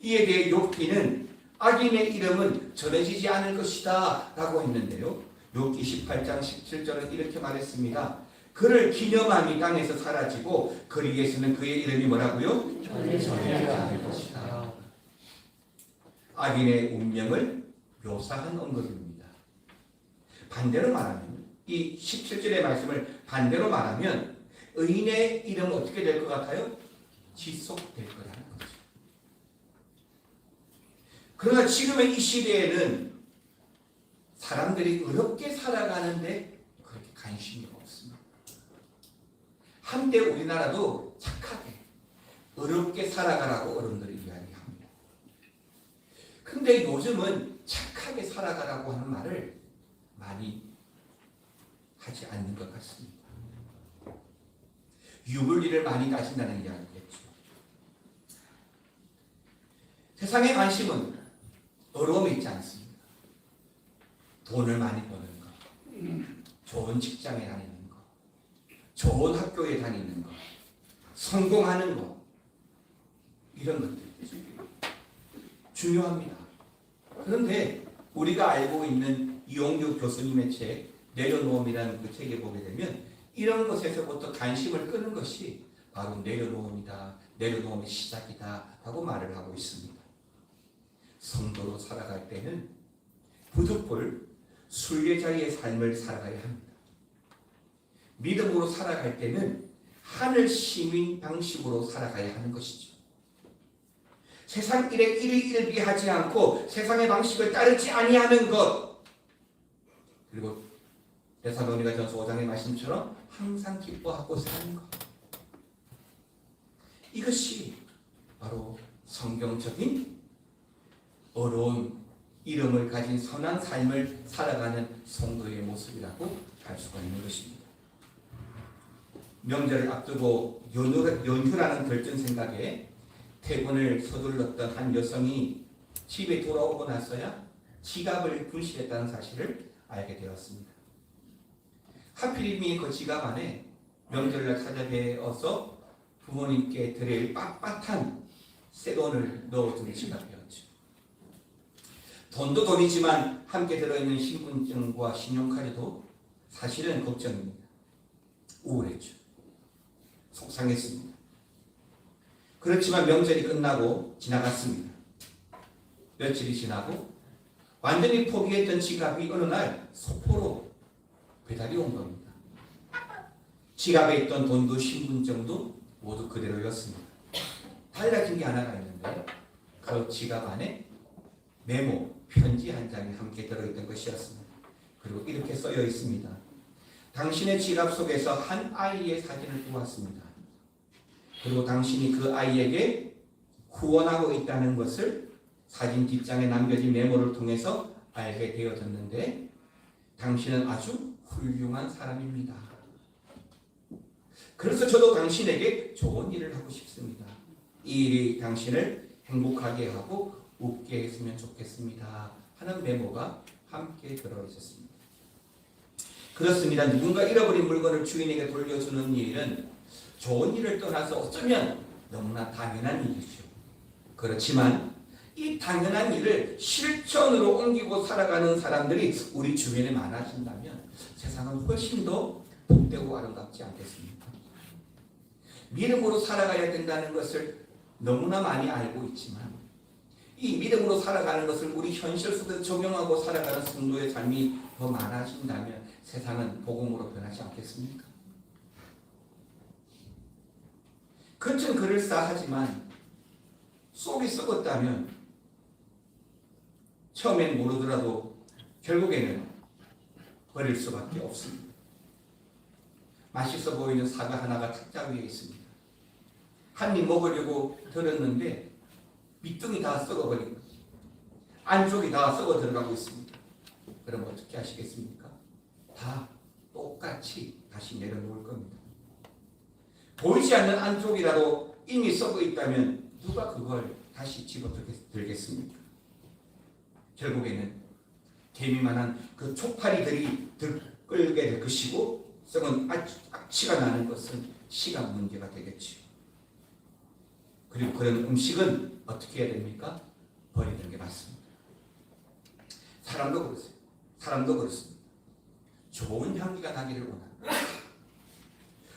이에 대해 욥기는 악인의 이름은 전해지지 않을 것이다 라고 했는데요. 욥기 18장 17절은 이렇게 말했습니다. 그를 기념함이 땅에서 사라지고 거리에서는 그의 이름이 뭐라고요? 전해지지 않을 것이다. 악인의 운명을 묘사한 언급입니다. 반대로 말하면 이 17절의 말씀을 반대로 말하면 의인의 이름은 어떻게 될 것 같아요? 지속될 거라는 거죠. 그러나 지금의 이 시대에는 사람들이 어렵게 살아가는데 그렇게 관심이 없습니다. 한때 우리나라도 착하게 어렵게 살아가라고 어른들이 이야기합니다. 그런데 요즘은 착하게 살아가라고 하는 말을 많이 하지 않는 것 같습니다. 유불리를 많이 따진다는 이야기겠죠. 세상의 관심은 어려움이 있지 않습니다. 돈을 많이 버는 것, 좋은 직장에 다니는 것, 좋은 학교에 다니는 것, 성공하는 것, 이런 것들이 중요합니다. 그런데 우리가 알고 있는 이용규 교수님의 책 내려놓음이라는 그 책에 보게 되면 이런 것에서부터 관심을 끄는 것이 바로 내려놓음이다, 내려놓음의 시작이다 라고 말을 하고 있습니다. 성도로 살아갈 때는 부득불 순례자의 삶을 살아가야 합니다. 믿음으로 살아갈 때는 하늘 시민 방식으로 살아가야 하는 것이죠. 세상 일에 일희일비하지 않고 세상의 방식을 따르지 아니하는 것, 그리고 데살로니가 전서 5장의 말씀처럼 항상 기뻐하고 사는 것, 이것이 바로 성경적인 어려운 이름을 가진 선한 삶을 살아가는 성도의 모습이라고 할 수가 있는 것입니다. 명절을 앞두고 연휴라는 결정 생각에 퇴근을 서둘렀던 한 여성이 집에 돌아오고 나서야 지갑을 분실했다는 사실을 알게 되었습니다. 하필이면 그 지갑 안에 명절날 찾아뵈어서 부모님께 드릴 빳빳한 새 돈을 넣어둔 지갑이었죠. 돈도 돈이지만 함께 들어있는 신분증과 신용카드도 사실은 걱정입니다. 우울했죠. 속상했습니다. 그렇지만 명절이 끝나고 지나갔습니다. 며칠이 지나고 완전히 포기했던 지갑이 어느 날 소포로 배달이 온 겁니다. 지갑에 있던 돈도 신분증도 모두 그대로였습니다. 달라진 게 하나가 있는데요. 그 지갑 안에 메모, 편지 한 장이 함께 들어있던 것이었습니다. 그리고 이렇게 쓰여 있습니다. 당신의 지갑 속에서 한 아이의 사진을 보았습니다. 그리고 당신이 그 아이에게 후원하고 있다는 것을 사진 뒷장에 남겨진 메모를 통해서 알게 되어졌는데 당신은 아주 훌륭한 사람입니다. 그래서 저도 당신에게 좋은 일을 하고 싶습니다. 이 일이 당신을 행복하게 하고 웃게 했으면 좋겠습니다. 하는 메모가 함께 들어있었습니다. 그렇습니다. 누군가 잃어버린 물건을 주인에게 돌려주는 일은 좋은 일을 떠나서 어쩌면 너무나 당연한 일이죠. 그렇지만 이 당연한 일을 실천으로 옮기고 살아가는 사람들이 우리 주변에 많아진다면 세상은 훨씬 더 복되고 아름답지 않겠습니까? 믿음으로 살아가야 된다는 것을 너무나 많이 알고 있지만 이 믿음으로 살아가는 것을 우리 현실 속에 적용하고 살아가는 성도의 삶이 더 많아진다면 세상은 복음으로 변하지 않겠습니까? 겉은 그럴싸하지만 속이 썩었다면 처음엔 모르더라도 결국에는 버릴 수밖에 없습니다. 맛있어 보이는 사과 하나가 탁자 위에 있습니다. 한 입 먹으려고 들었는데 밑둥이 다 썩어버린 거죠. 안쪽이 다 썩어 들어가고 있습니다. 그럼 어떻게 하시겠습니까? 다 똑같이 다시 내려놓을 겁니다. 보이지 않는 안쪽이라도 이미 썩어 있다면 누가 그걸 다시 집어들겠습니까? 결국에는 개미만한 그 촉파리들이 들끓게 될 것이고 썩은 악취가 나는 것은 시간 문제가 되겠지요. 그리고 그런 음식은 어떻게 해야 됩니까? 버리는 게 맞습니다. 사람도 그렇습니다. 사람도 그렇습니다. 좋은 향기가 나기를 원합니다.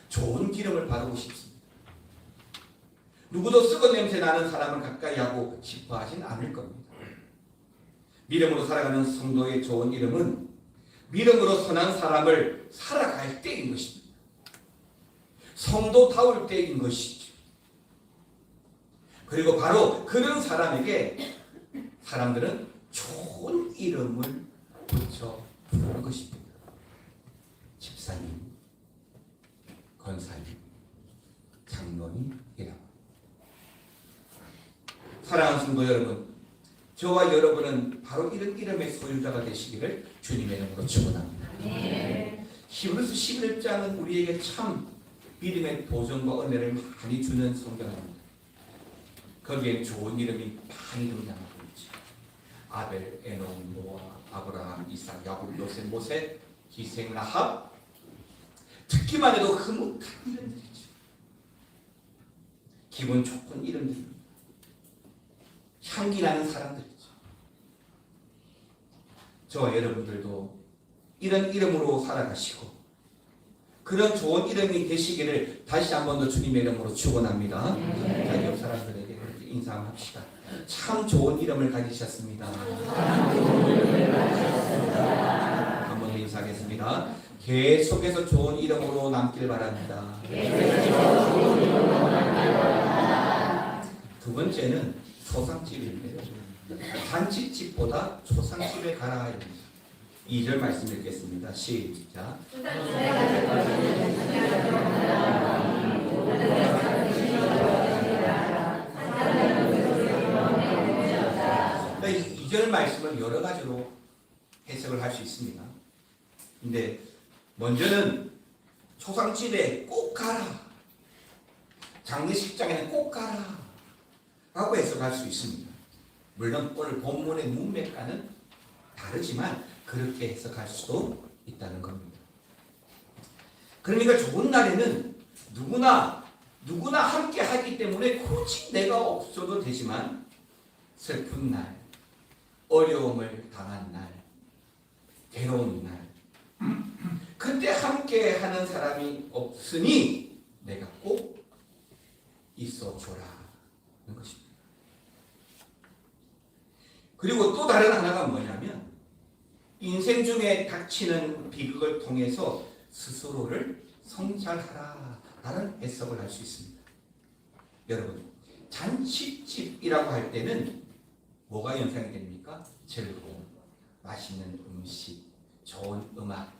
좋은 기름을 바르고 싶습니다. 누구도 썩은 냄새 나는 사람을 가까이 하고 싶어 하진 않을 겁니다. 믿음으로 살아가는 성도의 좋은 이름은 믿음으로 선한 사람을 살아갈 때인 것입니다. 성도다울 때인 것이죠. 그리고 바로 그런 사람에게 사람들은 좋은 이름을 붙여 부르는 것입니다. 집사님, 권사님, 장로님이라고. 사랑하는 성도 여러분, 저와 여러분은 바로 이런 이름의 소유자가 되시기를 주님의 이름으로 축원합니다. 히브리서 11장은 우리에게 참 믿음의 도전과 은혜를 많이 주는 성경입니다. 거기에 좋은 이름이 많이 등장하고 있죠. 아벨, 에녹, 노아, 아브라함, 이삭, 야곱, 요셉, 모세, 기생, 라합. 듣기만 해도 흐뭇한 이름들이죠. 기분 좋은 이름들입니다. 향기 나는 사람들이죠. 저와 여러분들도 이런 이름으로 살아가시고 그런 좋은 이름이 되시기를 다시 한 번 더 주님의 이름으로 축원합니다. 자, 옆 사람들에게 그렇게 인사합시다. 참 좋은 이름을 가지셨습니다. 한 번 더 인사하겠습니다. 계속해서 좋은 이름으로 남길 바랍니다. 두 번째는 초상집입니다. 단지집보다 초상집에 가라 합니다. 2절 말씀 읽겠습니다. 시작. 이 2절 말씀을 여러 가지로 해석을 할 수 있습니다. 근데 먼저는 초상집에 꼭 가라. 장례식장에는 꼭 가라. 라고 해석할 수 있습니다. 물론 오늘 본문의 문맥과는 다르지만 그렇게 해석할 수도 있다는 겁니다. 그러니까 좋은 날에는 누구나 함께 하기 때문에 굳이 내가 없어도 되지만 슬픈 날, 어려움을 당한 날, 괴로운 날 그때 함께 하는 사람이 없으니 내가 꼭 있어줘라 하는 것입니다. 그리고 또 다른 하나가 뭐냐면 인생 중에 닥치는 비극을 통해서 스스로를 성찰하라 라는 해석을 할 수 있습니다. 여러분, 잔치집이라고 할 때는 뭐가 연상이 됩니까? 즐거움, 맛있는 음식, 좋은 음악,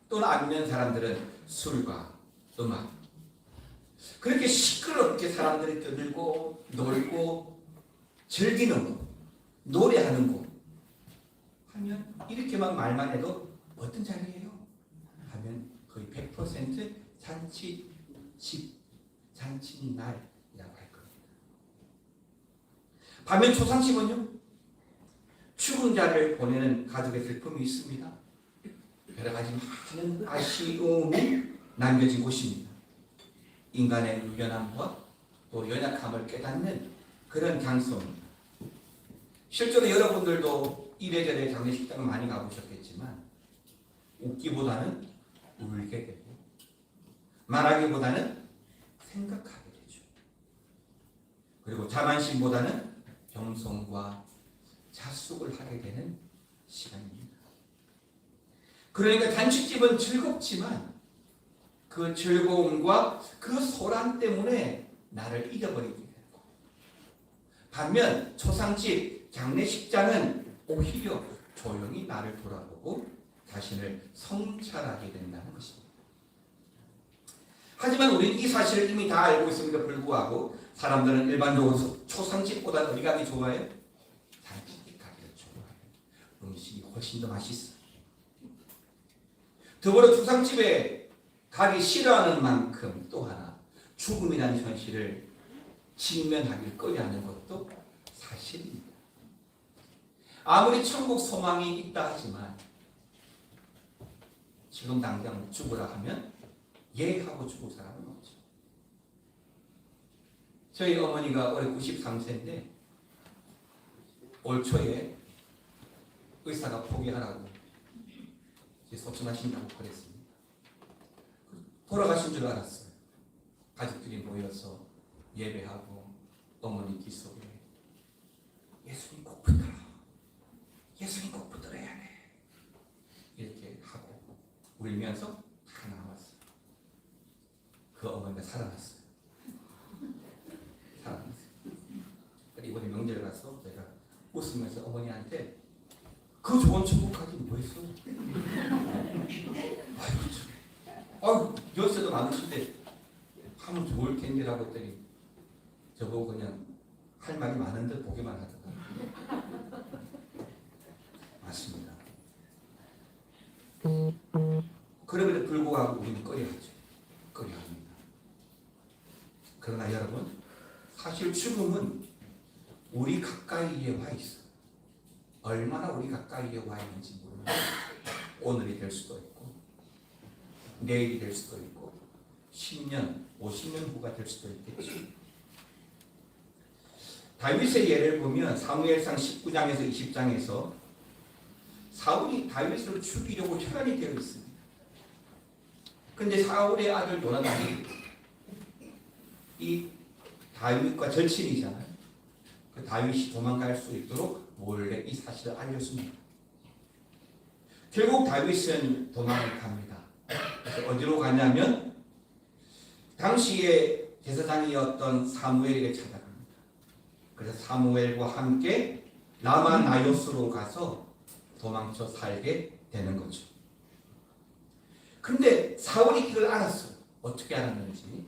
또는 아니면 사람들은 술과 음악, 그렇게 시끄럽게 사람들이 떠들고 놀고 즐기는 곳, 노래하는 곳 하면 이렇게만 말만 해도 어떤 자리예요? 하면 거의 100% 잔치집, 잔치날이라고 할 겁니다. 반면 초상집은요, 죽은 자를 보내는 가족의 슬픔이 있습니다. 여러 가지 많은 아쉬움이 남겨진 곳입니다. 인간의 유연함과 또 연약함을 깨닫는 그런 장소입니다. 실제로 여러분들도 이래저래 장례식장을 많이 가보셨겠지만 웃기보다는 울게 되고 말하기보다는 생각하게 되죠. 그리고 자만심보다는 겸손과 자숙을 하게 되는 시간입니다. 그러니까 잔치집은 즐겁지만 그 즐거움과 그 소란 때문에 나를 잊어버리게 되고, 반면 초상집, 장례식장은 오히려 조용히 나를 돌아보고 자신을 성찰하게 된다는 것입니다. 하지만 우리는 이 사실을 이미 다 알고 있음에도 불구하고 사람들은 일반적으로 초상집보다 어디 가기 좋아해요? 잔치집 가기를 좋아해요. 음식이 훨씬 더 맛있어요. 더불어 초상집에 가기 싫어하는 만큼 또 하나 죽음이라는 현실을 직면하기를 꺼려하는 것도 사실입니다. 아무리 천국 소망이 있다 하지만 지금 당장 죽으라 하면 예 하고 죽을 사람은 없죠. 저희 어머니가 올해 93세인데 올 초에 의사가 포기하라고 소천하신다고 그랬습니다. 돌아가신 줄 알았어요. 가족들이 모여서 예배하고 어머니 귀 속에 예수님 꼭 붙들어, 예수님 꼭 붙들어야 돼, 이렇게 하고 울면서 다 나왔어요. 그 어머니가 살아났어요. 살아났어요. 이번에 명절 가서 제가 웃으면서 어머니한테 그 좋은 천국 가긴 뭐 했어? 아이고 참, 아유 연세도 많으신데 하면 좋을 텐데라고 했더니 저보고 그냥 할 말이 많은 듯 보기만 하더라고요. 맞습니다. 그럼에도 불구하고 우리는 꺼려하죠. 꺼려합니다. 그러나 여러분, 사실 죽음은 우리 가까이에 와 있어요. 얼마나 우리 가까이에 와 있는지 모릅니다. 오늘이 될 수도 있고 내일이 될 수도 있고 10년, 50년 후가 될 수도 있겠죠. 다윗의 예를 보면 사무엘상 19장에서 20장에서 사울이 다윗을 죽이려고 혈안이 되어 있습니다. 그런데 사울의 아들 요나단이 이 다윗과 절친이잖아요. 그 다윗이 도망갈 수 있도록 몰래 이 사실을 알려줍니다. 결국 다윗은 도망을 갑니다. 그래서 어디로 가냐면 당시에 제사장이었던 사무엘에게 찾아갑니다. 그래서 사무엘과 함께 라마 나요스로 가서 도망쳐 살게 되는 거죠. 그런데 사울이 이걸 알았어요. 어떻게 알았는지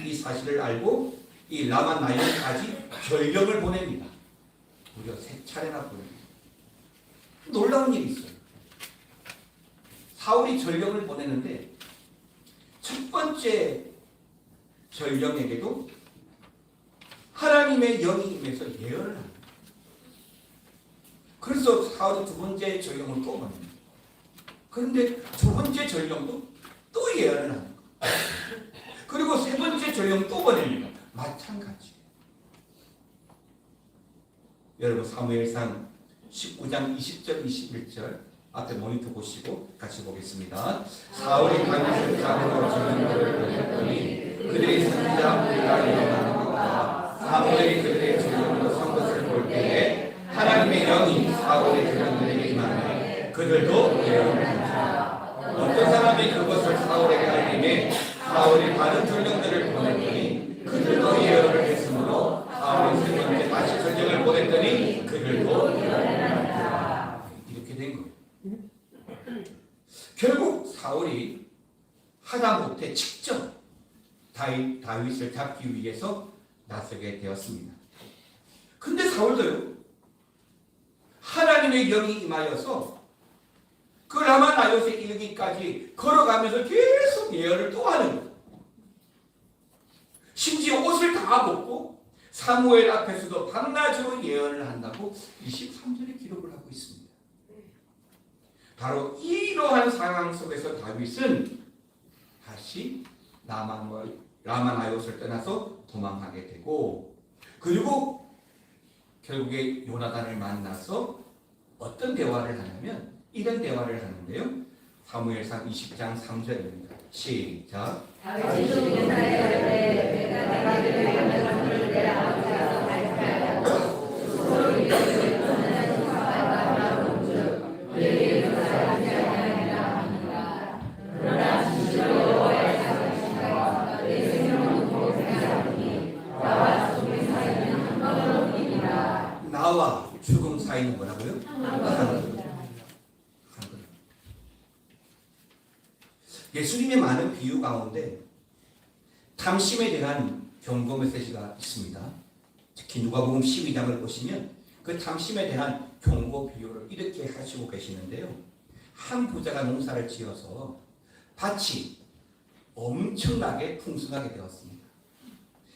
이 사실을 알고 이 라마 나요스까지 전령을 보냅니다. 무려 3차례나 보냅니다. 놀라운 일이 있어요. 사울이 전령을 보내는데 첫 번째 전령에게도 하나님의 영이 임해서 예언을 합니다. 그래서 사울이 두 번째 전령을 또 보냅니다. 그런데 두 번째 전령도 또 예언을 합니다. 그리고 세 번째 전령 또 보냅니다. 마찬가지예요. 여러분 사무엘상 19장 20절 21절 앞에 모니터 보시고 같이 보겠습니다. 사울이 다윗을 잡으러 전령들을 보냈더니 그들이 선지자들과 일어나는 것과 사무엘이 그들의 전령으로 선 것을 볼 때에 하나님의 영이 사울의 전령들에게 임하매 그들도 예언을 한다. 어떤 사람이 그것을 사울에게 알림해 사울이 다른 전령들을 보냈더니 그들도 예언을 했으므로 사울이 세 번째 다시 전령을 보냈더니 그들도 예언을 한다. 이렇게 된 거예요. 잡기 위해서 나서게 되었습니다. 근데 사울도요, 하나님의 영이 임하여서 그 라마나요스에 이르기까지 걸어가면서 계속 예언을 또 하는 거예요. 심지어 옷을 다 벗고 사무엘 앞에서도 밤낮으로 예언을 한다고 23절에 기록을 하고 있습니다. 바로 이러한 상황 속에서 다윗은 다시 라마나요스를 떠나서 도망하게 되고, 그리고 결국에 요나단을 만나서 어떤 대화를 하냐면 이런 대화를 하는데요. 사무엘상 20장 3절입니다. 시작. 나와 죽음 사이는 뭐라고요? 한 그릇. 예수님의 많은 비유 가운데 탐심에 대한 경고 메시지가 있습니다. 특히 누가복음 12장을 보시면 그 탐심에 대한 경고 비유를 이렇게 하시고 계시는데요. 한 부자가 농사를 지어서 밭이 엄청나게 풍성하게 되었습니다.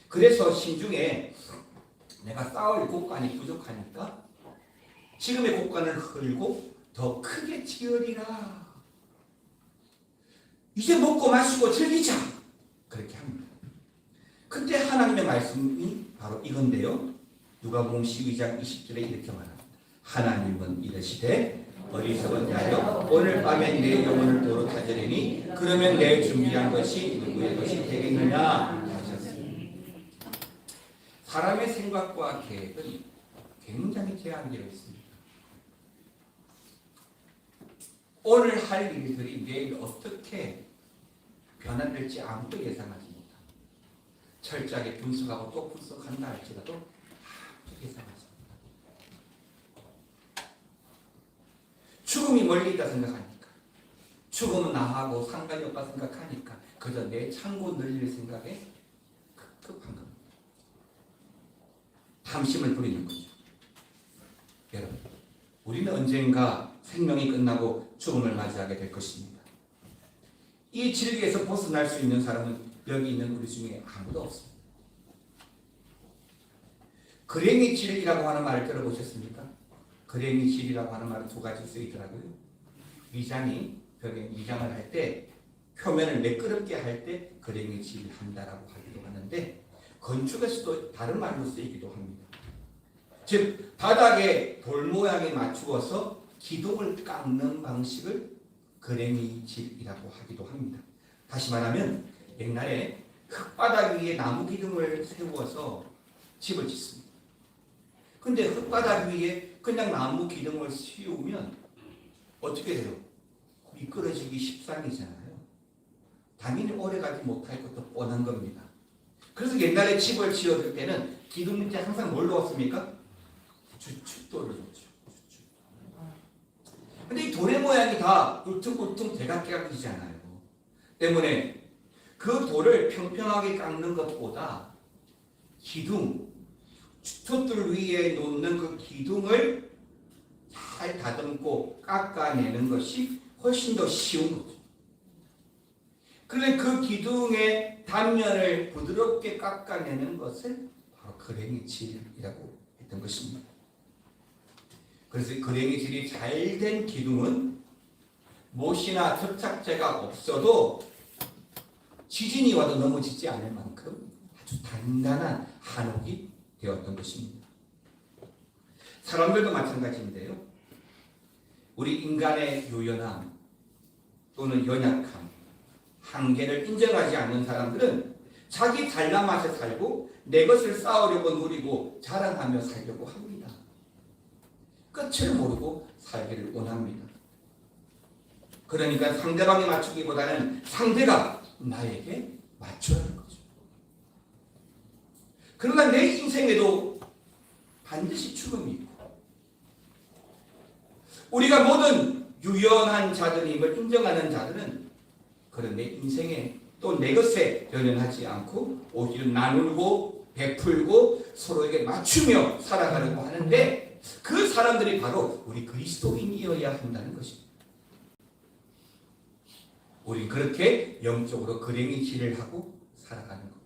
그래서 신중에 내가 쌓을 곡간이 부족하니까 지금의 곡간을 헐고 더 크게 지으리라. 이제 먹고 마시고 즐기자. 그렇게 합니다. 그때 하나님의 말씀이 바로 이건데요. 누가복음 12장 20절에 이렇게 말합니다. 하나님은 이르시되 어리석은 자여 오늘 밤에 내 영혼을 도로 찾으리니 그러면 내 준비한 것이 누구의 것이 되겠느냐 하셨습니다. 사람의 생각과 계획은 굉장히 제한되어 있습니다. 오늘 할 일들이 내일 어떻게 변화될지 아무도 예상하지 못합니다. 철저하게 분석하고 또 분석한다 할지라도 아무도 예상하지 못합니다. 죽음이 멀리 있다 생각하니까, 죽음은 나하고 상관이 없다 생각하니까 그저 내 창고 늘릴 생각에 급급한 겁니다. 탐심을 부리는 거죠. 여러분, 우리는 언젠가 생명이 끝나고 죽음을 맞이하게 될 것입니다. 이 질기에서 벗어날 수 있는 사람은 여기 있는 우리 중에 아무도 없습니다. 그랭이 질이라고 하는 말을 들어보셨습니까? 그랭이 질이라고 하는 말은 두 가지 쓰이더라고요. 미장이 벽에 미장을 할 때 표면을 매끄럽게 할 때 그랭이 질을 한다라고 하기도 하는데, 건축에서도 다른 말로 쓰이기도 합니다. 즉 바닥에 돌 모양에 맞추어서 기둥을 깎는 방식을 그랭이질이라고 하기도 합니다. 다시 말하면 옛날에 흙바닥 위에 나무 기둥을 세워서 집을 짓습니다. 근데 흙바닥 위에 그냥 나무 기둥을 씌우면 어떻게 돼요? 미끄러지기 십상이잖아요. 당연히 오래가지 못할 것도 뻔한 겁니다. 그래서 옛날에 집을 지어줄 때는 기둥 밑에 항상 뭘 넣었습니까? 주춧돌을 넣었죠. 근데 이 돌의 모양이 다 울퉁불퉁 대각대각이잖아요. 때문에 그 돌을 평평하게 깎는 것보다 기둥, 주춧돌 위에 놓는 그 기둥을 잘 다듬고 깎아내는 것이 훨씬 더 쉬운 거죠. 그런데 그 기둥의 단면을 부드럽게 깎아내는 것을 바로 그랭이질이라고 했던 것입니다. 그래서 그랭이질이 잘 된 기둥은 못이나 접착제가 없어도 지진이 와도 넘어지지 않을 만큼 아주 단단한 한옥이 되었던 것입니다. 사람들도 마찬가지인데요. 우리 인간의 유연함 또는 연약함, 한계를 인정하지 않는 사람들은 자기 잘난 맛에 살고 내 것을 쌓으려고 누리고 자랑하며 살려고 합니다. 끝을 모르고 살기를 원합니다. 그러니까 상대방에 맞추기보다는 상대가 나에게 맞춰야 하는 거죠. 그러나 내 인생에도 반드시 죽음이 있고, 우리가 모든 유연한 자들임을 인정하는 자들은 그런 내 인생에 또 내 것에 연연하지 않고 오히려 나누고 베풀고 서로에게 맞추며 살아가려고 하는데 그 사람들이 바로 우리 그리스도인이어야 한다는 것입니다. 우리 그렇게 영적으로 그랭이 길을 하고 살아가는 것.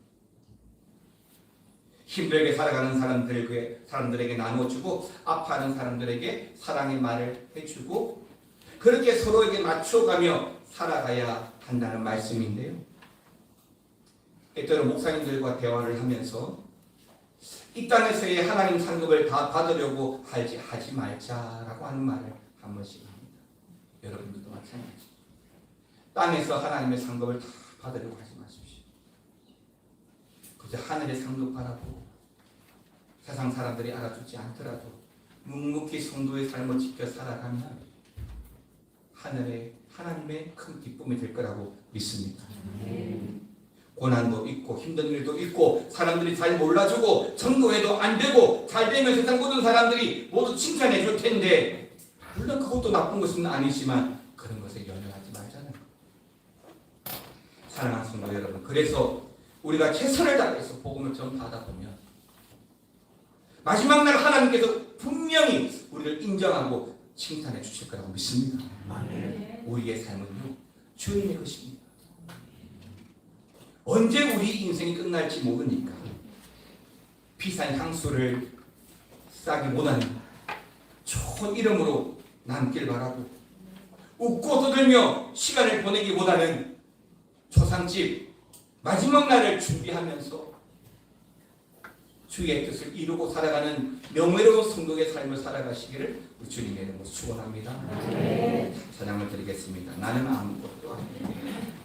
힘들게 살아가는 사람들에게 나눠주고 아파하는 사람들에게 사랑의 말을 해주고 그렇게 서로에게 맞춰가며 살아가야 한다는 말씀인데요. 때때로 목사님들과 대화를 하면서 이 땅에서의 하나님 상급을 다 받으려고 하지 말자라고 하는 말을 한 번씩 합니다. 여러분들도 마찬가지. 땅에서 하나님의 상급을 다 받으려고 하지 마십시오. 그저 하늘의 상급 바라보고 세상 사람들이 알아주지 않더라도 묵묵히 성도의 삶을 지켜 살아가면 하늘에 하나님의 큰 기쁨이 될 거라고 믿습니다. 고난도 있고 힘든 일도 있고 사람들이 잘 몰라주고 전도해도 안 되고 잘 되면 세상 모든 사람들이 모두 칭찬해 줄 텐데 물론 그것도 나쁜 것은 아니지만 그런 것에 연연하지 말자는 것. 사랑하는 성도 여러분, 그래서 우리가 최선을 다해서 복음을 전파하다 보면 마지막 날 하나님께서 분명히 우리를 인정하고 칭찬해 주실 거라고 믿습니다. 우리의 삶은요 주님의 것입니다. 언제 우리 인생이 끝날지 모르니까 비싼 향수를 싸기보다는 좋은 이름으로 남길 바라고 웃고 떠들며 시간을 보내기보다는 초상집 마지막 날을 준비하면서 주의 뜻을 이루고 살아가는 명예로운 성도의 삶을 살아가시기를 주님의 이름으로 축원합니다. 찬양을 드리겠습니다. 나는 아무것도 아니에요.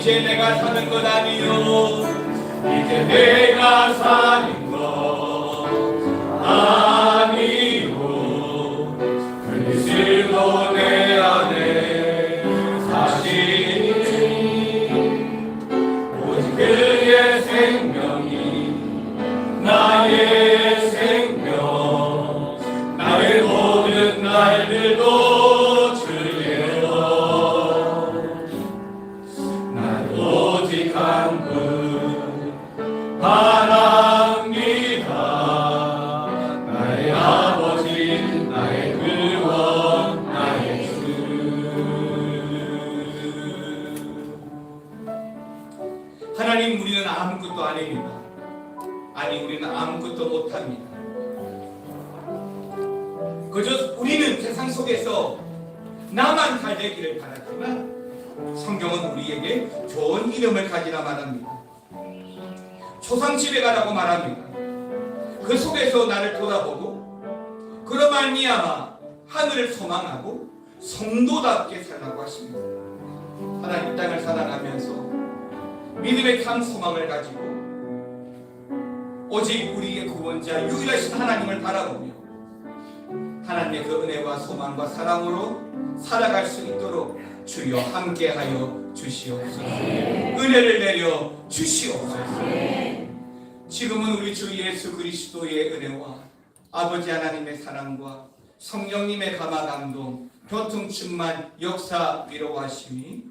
이제 내가 내가 사는 것 아니요 이제 내가 사는 것 아니요 그리스도 내 안에 사시니 오직 그의 생명이 나의 생명 나의 모든 날들도 주예요 난 오직 한 분 바랍니다 나의 아버지 나의 구원 나의 주 하나님 우리는 아무것도 아닙니다 아니 우리는 아무것도 못합니다 그저 우리는 세상 속에서 나만 잘 되기를 바랐지만 성경은 우리에게 좋은 이름을 가지라 말합니다 초상집에 가라고 말합니다 그 속에서 나를 돌아보고 그로 말미암아 하늘을 소망하고 성도답게 살라고 하십니다 하나님 땅을 살아가면서 믿음의 참 소망을 가지고 오직 우리의 구원자 유일하신 하나님을 바라보며 하나님의 그 은혜와 소망과 사랑으로 살아갈 수 있도록 주여 함께하여 주시옵소서 은혜를 내려 주시옵소서 지금은 우리 주 예수 그리스도의 은혜와 아버지 하나님의 사랑과 성령님의 감화 감동 교통 충만 역사 위로하심이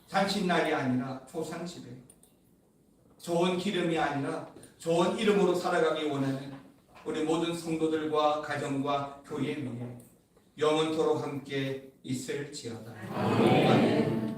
잔칫날이 아니라 초상집에 좋은 기름이 아니라 좋은 이름으로 살아가기 원하는 우리 모든 성도들과 가정과 교회 위에 영원토록 함께 있을지어다. 아멘.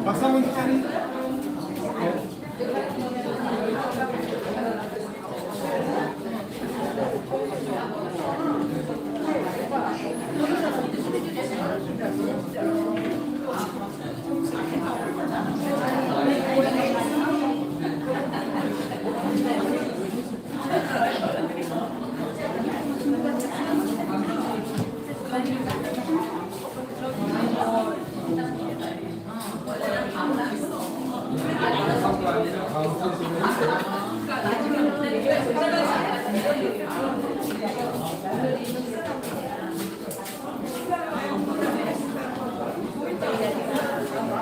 박사님